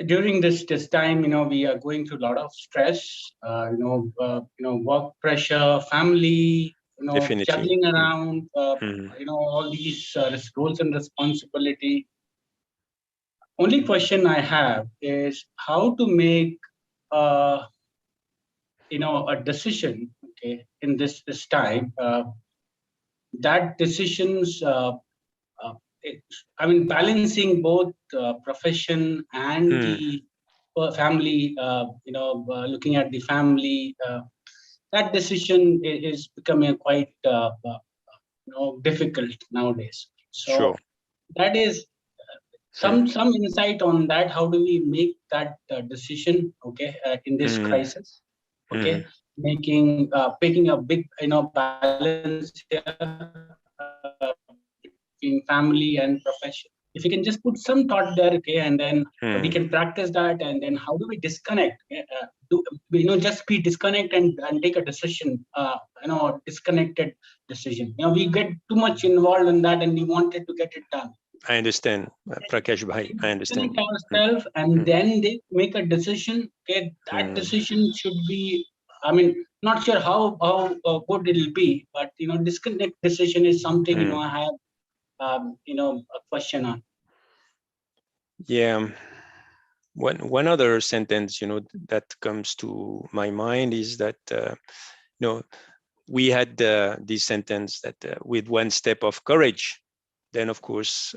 S3: during this time, you know, we are going through a lot of stress, work pressure, family, you know,
S2: Definitely.
S3: juggling around, you know, all these roles and responsibility. Only question I have is how to make, a decision, okay, in this time. That decisions. Balancing both profession and the family, looking at the family, that decision is becoming quite, difficult nowadays. So
S2: sure.
S3: that is some insight on that. How do we make that decision, okay, in this crisis, okay, taking a big, balance between family and profession. If you can just put some thought there, okay, and then we can practice that. And then how do we disconnect? Just be disconnect and take a decision, disconnected decision. You know, we get too much involved in that and we wanted to get it done.
S2: I understand, Prakash Bhai. I understand.
S3: Ourselves and then they make a decision. Okay, that decision should be. Not sure how good it will be, but disconnect decision is something I have a question on.
S2: Yeah. One other sentence, that comes to my mind is that, we had this sentence that with one step of courage, then of course,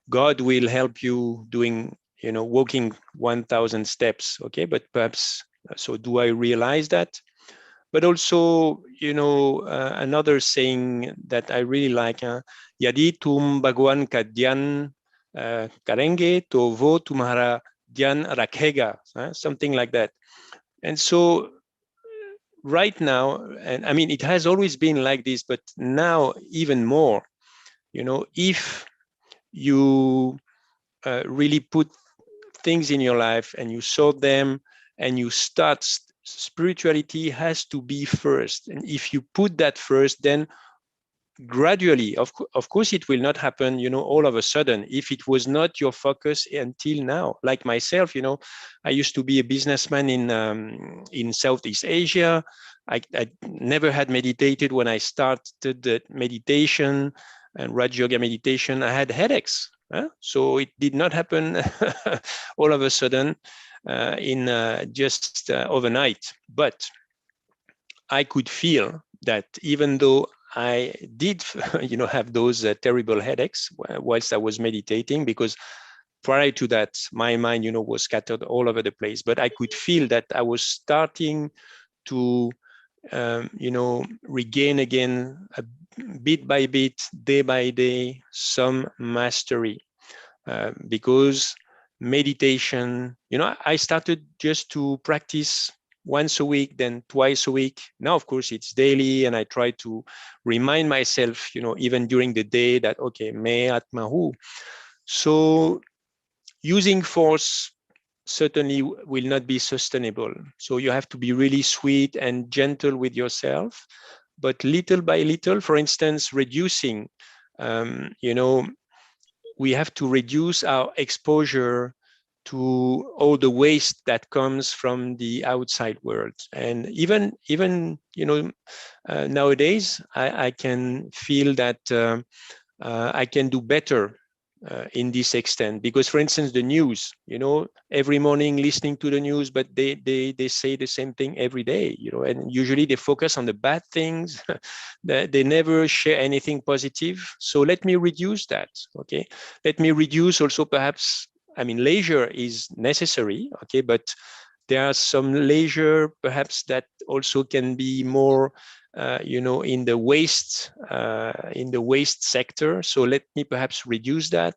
S2: God will help you doing, walking 1,000 steps. Okay. But perhaps, so do I realize that? But also, another saying that I really like, Yadi tum Bhagwan ka dhyan karenge, to wo tumhara dhyan rakhega, something like that. And so right now, and I mean, it has always been like this, but now even more, if you really put things in your life and you sort them and you start, spirituality has to be first. And if you put that first, then gradually, of course, it will not happen, all of a sudden, if it was not your focus until now. Like myself, I used to be a businessman in Southeast Asia. I never had meditated. When I started the meditation and Raj Yoga meditation, I had headaches. So it did not happen all of a sudden in just overnight. But I could feel that even though I did, have those terrible headaches whilst I was meditating, because prior to that, my mind, was scattered all over the place. But I could feel that I was starting to, regain again, bit by bit, day by day, some mastery, because meditation, I started just to practice once a week, then twice a week. Now, of course, it's daily, and I try to remind myself, even during the day, that, okay, me atma hu. So using force certainly will not be sustainable. So you have to be really sweet and gentle with yourself, but little by little, for instance, reducing, we have to reduce our exposure to all the waste that comes from the outside world. And even nowadays, I can feel that I can do better in this extent, because, for instance, the news, every morning listening to the news, but they say the same thing every day, and usually they focus on the bad things. They never share anything positive. So let me reduce that. Okay, let me reduce also, perhaps, I mean, leisure is necessary, okay, but there are some leisure perhaps that also can be more in the waste sector. So let me perhaps reduce that.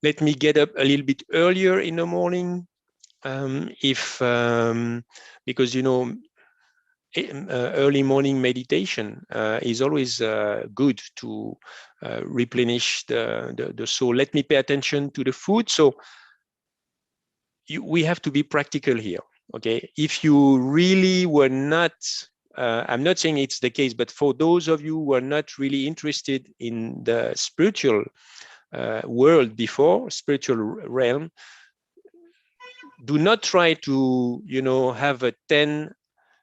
S2: Let me get up a little bit earlier in the morning, because early morning meditation is always good to replenish the soul. Let me pay attention to the food. So we have to be practical here. Okay, if you really were not, I'm not saying it's the case, but for those of you who are not really interested in the spiritual world before, spiritual realm, do not try to, have a 10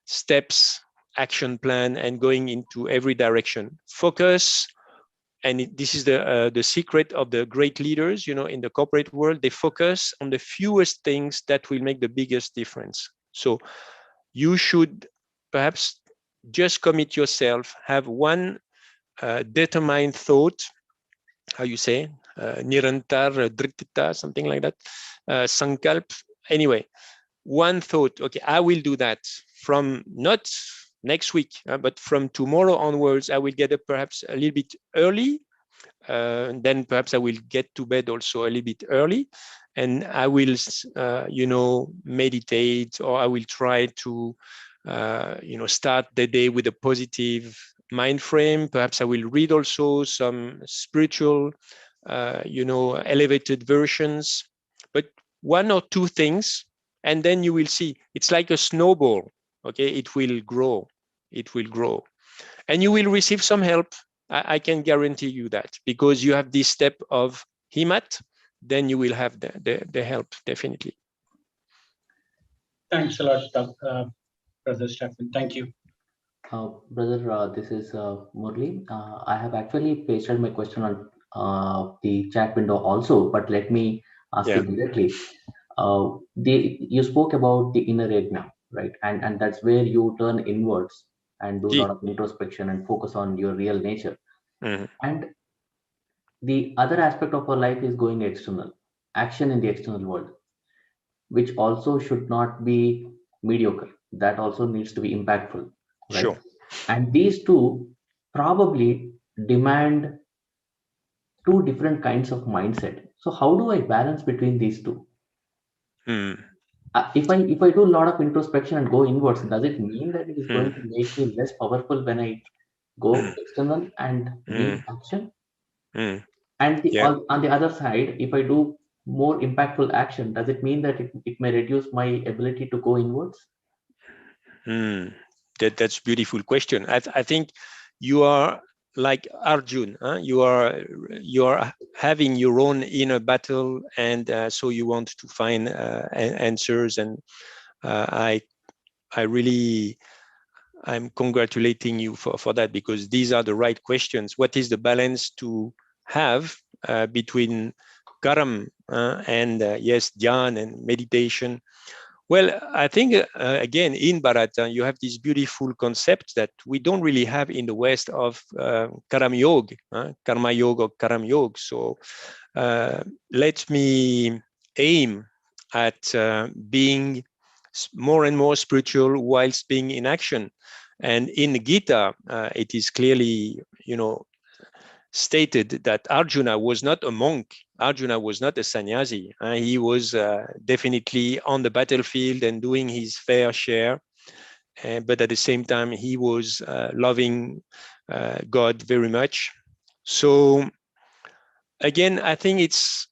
S2: steps action plan and going into every direction. Focus. And this is the secret of the great leaders, in the corporate world. They focus on the fewest things that will make the biggest difference. So you should perhaps just commit yourself, have one determined thought, how you say, nirantar, drittita, something like that, sankalp. Anyway, one thought, okay, I will do that from not next week, but from tomorrow onwards. I will get up perhaps a little bit early. Then perhaps I will get to bed also a little bit early, and I will, meditate, or I will try to, start the day with a positive mind frame. Perhaps I will read also some spiritual, elevated versions, but one or two things, and then you will see it's like a snowball. Okay, it will grow, and you will receive some help. I can guarantee you that, because you have this step of himat, then you will have the help, definitely.
S3: Thanks a lot, Brother Stephane. Thank you.
S4: Brother, this is Murli. I have actually pasted my question on the chat window also, but let me ask it directly. You spoke about the inner yajna, right? And that's where you turn inwards and do a lot of introspection and focus on your real nature.
S2: Mm-hmm.
S4: And the other aspect of our life is going external, action in the external world, which also should not be mediocre. That also needs to be impactful. right?
S2: Sure.
S4: And these two probably demand two different kinds of mindset. So how do I balance between these two?
S2: Hmm.
S4: If I do a lot of introspection and go inwards, does it mean that it is
S2: Hmm.
S4: going to make me less powerful when I go external and
S2: Hmm.
S4: need action?
S2: Hmm.
S4: And
S2: Yeah.
S4: on the other side, if I do more impactful action, does it mean that it may reduce my ability to go inwards?
S2: Hmm. That's a beautiful question. I think you are like Arjun. Huh? You are having your own inner battle, and so you want to find answers. And I really I'm congratulating you for that, because these are the right questions. What is the balance to have between karam and yes, dhyan and meditation? Well, I think, again, in Bharata, you have this beautiful concept that we don't really have in the West of Karam Yoga, Karma Yoga or Karam Yoga. So let me aim at being more and more spiritual whilst being in action. And in the Gita, it is clearly, stated that Arjuna was not a monk. Arjuna was not a sannyasi. He was definitely on the battlefield and doing his fair share. But at the same time, he was loving God very much. So again, I think it's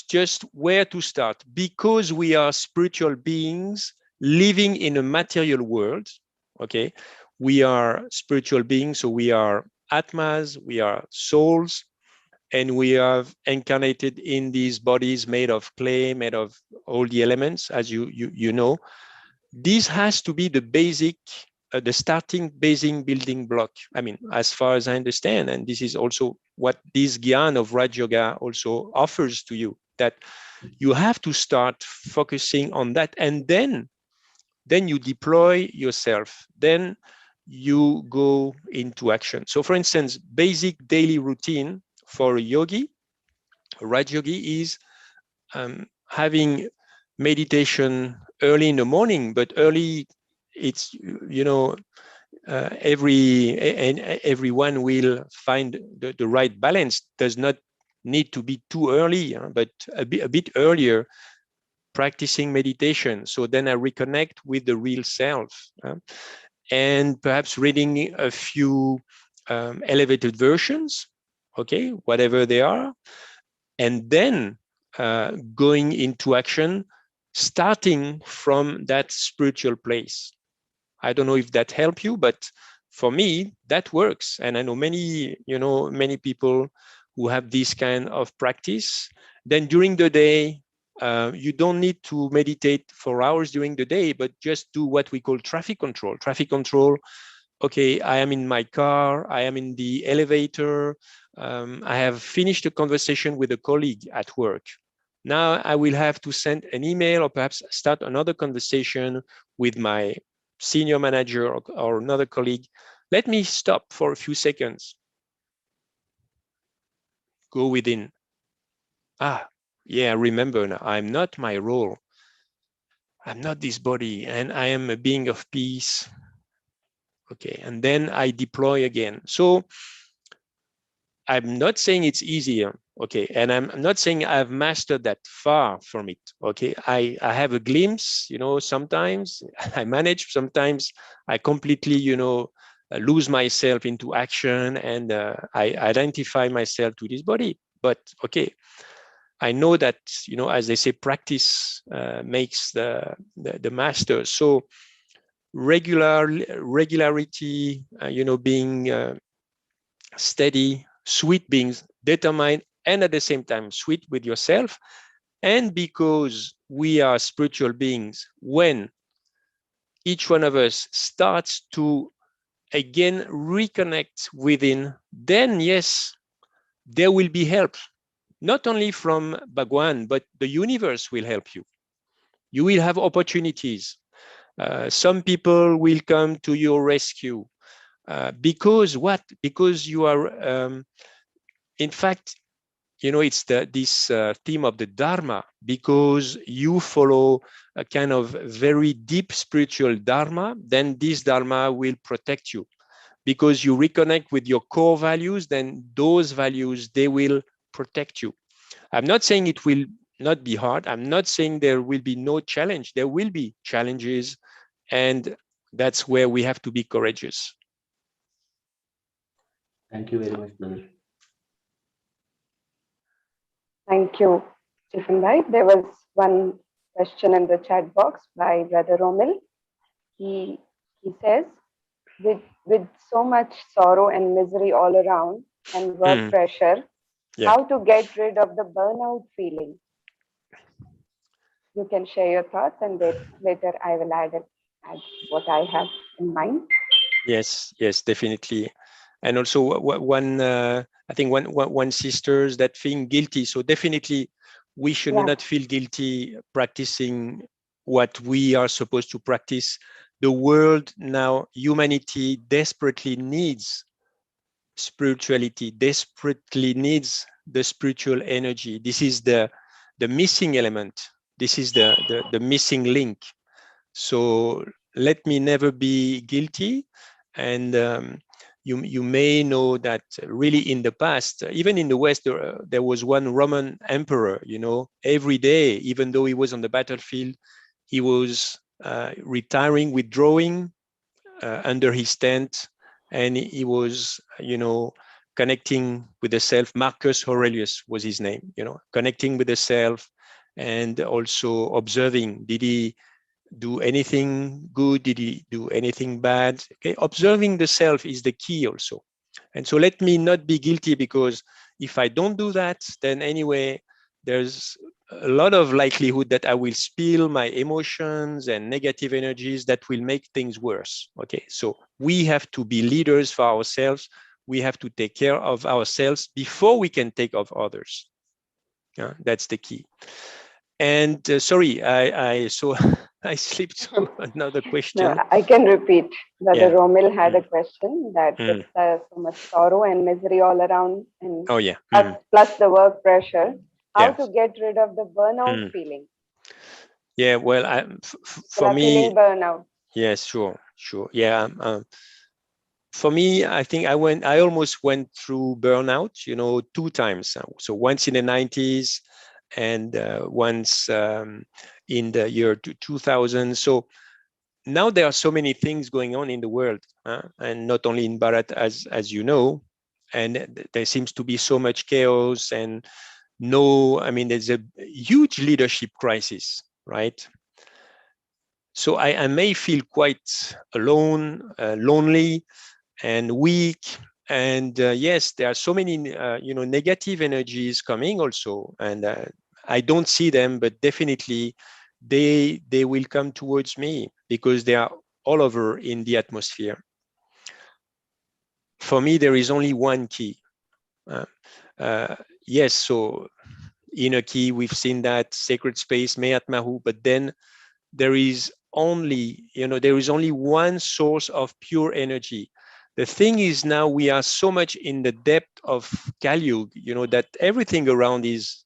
S2: just where to start, because we are spiritual beings living in a material world. Okay, we are spiritual beings, so we are atmas, we are souls, and we have incarnated in these bodies made of clay, made of all the elements, as you know. This has to be the basic, the starting basic building block. I mean, as far as I understand, and this is also what this Gyan of Raj Yoga also offers to you, that you have to start focusing on that, and then you deploy yourself. Then you go into action. So, for instance, basic daily routine for a yogi, a Raj yogi, is having meditation early in the morning, but early, it's, everyone will find the right balance. Does not need to be too early, but a bit earlier, practicing meditation. So then I reconnect with the real self, and perhaps reading a few elevated versions, okay, whatever they are, and then going into action, starting from that spiritual place. I don't know if that helped you, but for me, that works. And I know many people who have this kind of practice. Then during the day, you don't need to meditate for hours during the day, but just do what we call traffic control. Traffic control, okay, I am in my car, I am in the elevator, I have finished a conversation with a colleague at work. Now I will have to send an email or perhaps start another conversation with my senior manager or another colleague. Let me stop for a few seconds. Go within. Yeah, remember now, I'm not my role. I'm not this body, and I am a being of peace. Okay, and then I deploy again. So I'm not saying it's easier, okay, and I'm not saying I've mastered that, far from it, okay. I have a glimpse, sometimes I manage, sometimes I completely, lose myself into action, and I identify myself to this body. But okay, I know that, as they say, practice makes the master. So regularity, being steady, sweet beings, determined, and at the same time sweet with yourself. And because we are spiritual beings, when each one of us starts to again reconnect within, then yes, there will be help, not only from Bhagwan, but the universe will help you. You will have opportunities. Some people will come to your rescue. Because what? Because you are, in fact, it's this theme of the Dharma, because you follow a kind of very deep spiritual Dharma, then this Dharma will protect you. Because you reconnect with your core values, then those values, they will protect you. I'm not saying it will not be hard. I'm not saying there will be no challenge. There will be challenges, and that's where we have to be courageous.
S4: Thank you very much, brother.
S1: Thank you, Stephen. Right, there was one question in the chat box by Brother Romil. He says, with so much sorrow and misery all around and work pressure, how to get rid of the burnout feeling? You can share your thoughts, and later I will add what I have in mind.
S2: Yes, definitely. And also one, I think one sisters that feel guilty. So definitely we should not feel guilty practicing what we are supposed to practice. The world now, humanity desperately needs spirituality, desperately needs the spiritual energy. This is the missing element. This is the missing link. So let me never be guilty. And you may know that really in the past, even in the West, there was one Roman emperor, every day, even though he was on the battlefield, he was retiring, withdrawing under his tent, and he was, connecting with the self. Marcus Aurelius was his name, connecting with the self, and also observing, did he do anything good? Did he do anything bad? Okay, observing the self is the key also. And so let me not be guilty, because if I don't do that, then anyway, there's a lot of likelihood that I will spill my emotions and negative energies that will make things worse. Okay, so we have to be leaders for ourselves. We have to take care of ourselves before we can take of others. Yeah, that's the key. And sorry, I so I slipped to another question.
S1: No, I can repeat. Brother Romil had a question that with so much sorrow and misery all around, and plus the work pressure, how to get rid of the burnout feeling?
S2: Yeah, well, for me,
S1: feeling burnout.
S2: Yes, sure. Yeah, for me, I think I almost went through burnout, 2 times. So once in the 90s, and once in the year 2000. So now there are so many things going on in the world, and not only in Bharat, as you know, and there seems to be so much chaos, and there's a huge leadership crisis, right? So I may feel quite alone, lonely, and weak. And yes, there are so many, negative energies coming also, and I don't see them, but definitely they will come towards me, because they are all over in the atmosphere. For me, there is only one key. Yes, so inner key, we've seen that, sacred space, Mehatmahu, but then there is only one source of pure energy. The thing is, now we are so much in the depth of Kali Yuga, that everything around is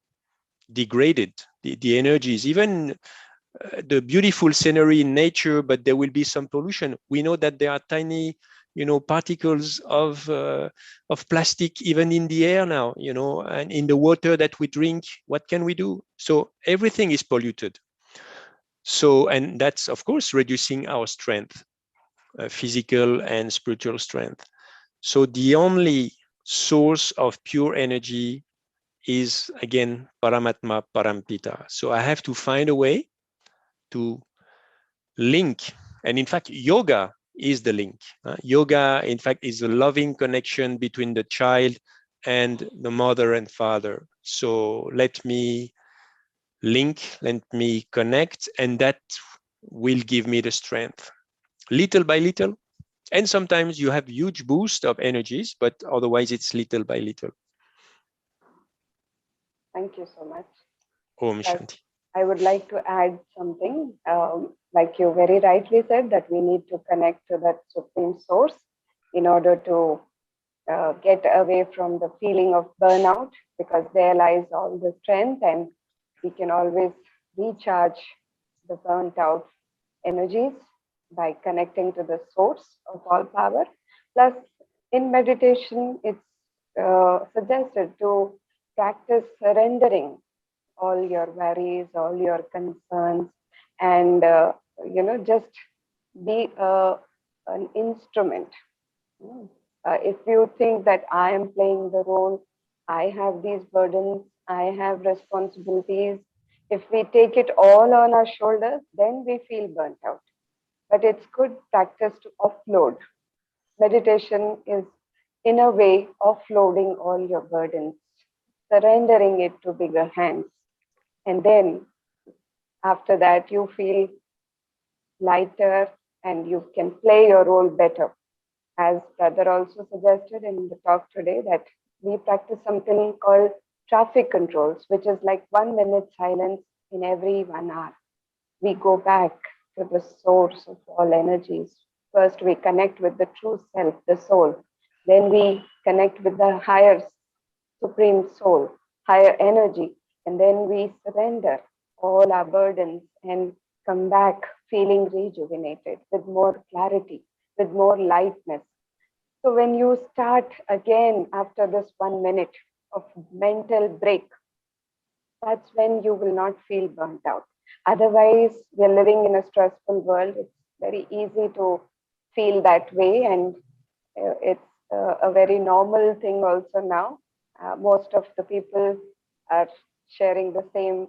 S2: degraded. The energies, even the beautiful scenery in nature, but there will be some pollution. We know that there are tiny, particles of plastic even in the air now, and in the water that we drink. What can we do? So everything is polluted. So, and that's of course reducing our strength, physical and spiritual strength. So the only source of pure energy is, again, Paramatma, Parampita. So I have to find a way to link. And in fact, yoga is the link. Yoga, in fact, is a loving connection between the child and the mother and father. So let me link, let me connect, and that will give me the strength, little by little. And sometimes you have huge boost of energies, but otherwise it's little by little.
S1: Thank you so much.
S2: Om Shanti.
S1: I would like to add something. Like you very rightly said, that we need to connect to that supreme source in order to get away from the feeling of burnout, because there lies all the strength, and we can always recharge the burnt out energies by connecting to the source of all power. Plus, in meditation, it's suggested to practice surrendering all your worries, all your concerns, and just be an instrument. If you think that I am playing the role, I have these burdens, I have responsibilities, if we take it all on our shoulders, then we feel burnt out. But it's good practice to offload. Meditation is, in a way, offloading all your burdens, surrendering it to bigger hands. And then after that, you feel lighter and you can play your role better. As brother also suggested in the talk today, that we practice something called traffic controls, which is like 1 minute silence in every 1 hour. We go back to the source of all energies. First, we connect with the true self, the soul. Then we connect with the higher supreme soul, higher energy. And then we surrender all our burdens and come back feeling rejuvenated, with more clarity, with more lightness. So when you start again after this 1 minute of mental break, that's when you will not feel burnt out. Otherwise, we're living in a stressful world. It's very easy to feel that way, and it's a very normal thing also now. Most of the people are sharing the same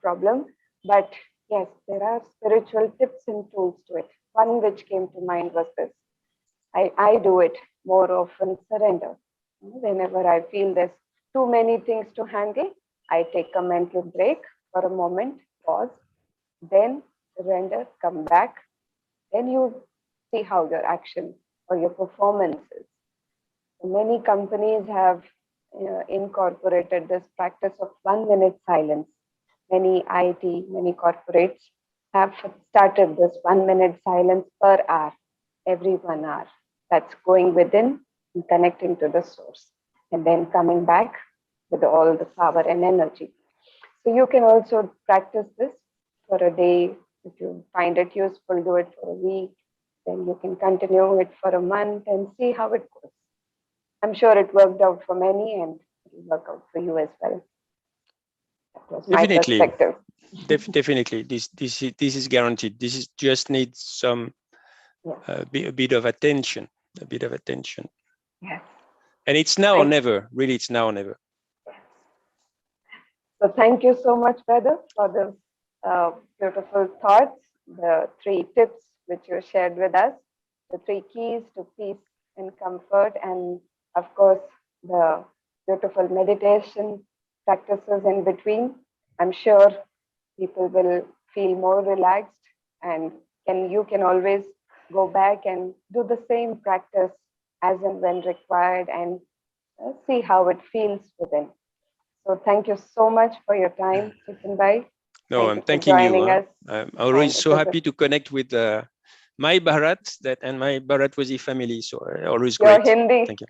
S1: problem. But yes, there are spiritual tips and tools to it. One which came to mind was this. I do it more often, surrender. Whenever I feel there's too many things to handle, I take a mental break for a moment, pause, then surrender, come back. Then you see how your action or your performance is. Many companies have incorporated this practice of 1 minute silence. Many IT, many corporates have started this 1 minute silence per hour, every 1 hour. That's going within and connecting to the source, and then coming back with all the power and energy. So you can also practice this for a day. If you find it useful, do it for a week. Then you can continue it for a month and see how it goes. I'm sure it worked out for many, and it will work out for you as well. That was my
S2: Definitely.
S1: perspective.
S2: Definitely, this is guaranteed. This is just needs some a bit of attention,
S1: Yes.
S2: And it's now or never. Really, it's now or never.
S1: So thank you so much, brother, for the beautiful thoughts, the 3 tips which you shared with us, the 3 keys to peace and comfort, and of course, the beautiful meditation practices in between. I'm sure people will feel more relaxed, and you can always go back and do the same practice as and when required, and see how it feels within. So thank you so much for your time, Stephane bhai.
S2: No, I'm thanking you. I'm always so happy to connect with my Bharat and my Bharatwazi family. So always great.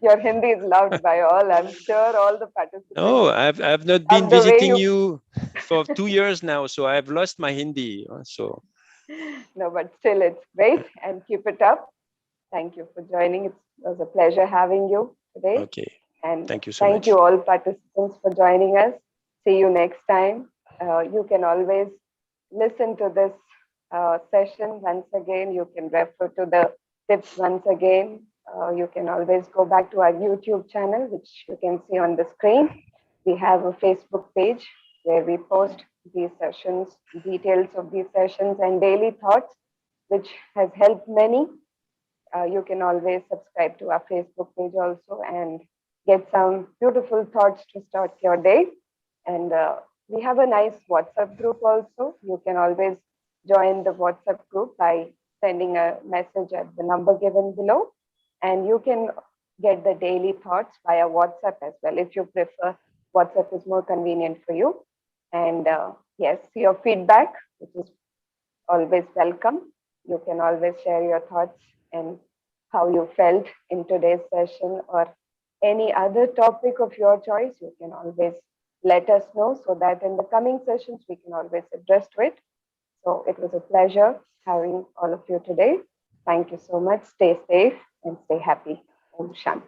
S1: Your Hindi is loved by all. I'm sure all the participants.
S2: No, I've not been visiting you for 2 years now, so I've lost my Hindi. So
S1: no, but still it's great, and keep it up. Thank you for joining. It was a pleasure having you today.
S2: Okay.
S1: And
S2: thank you so much.
S1: Thank you all participants for joining us. See you next time. You can always listen to this session once again. You can refer to the tips once again. You can always go back to our YouTube channel, which you can see on the screen. We have a Facebook page where we post these sessions, details of these sessions, and daily thoughts, which has helped many. You can always subscribe to our Facebook page also and get some beautiful thoughts to start your day. And we have a nice WhatsApp group also. You can always join the WhatsApp group by sending a message at the number given below. And you can get the daily thoughts via WhatsApp as well. If you prefer, WhatsApp is more convenient for you. And yes, your feedback, which is always welcome. You can always share your thoughts and how you felt in today's session, or any other topic of your choice, you can always let us know so that in the coming sessions, we can always address to it. So it was a pleasure having all of you today. Thank you so much. Stay safe and stay happy. Om Shanti.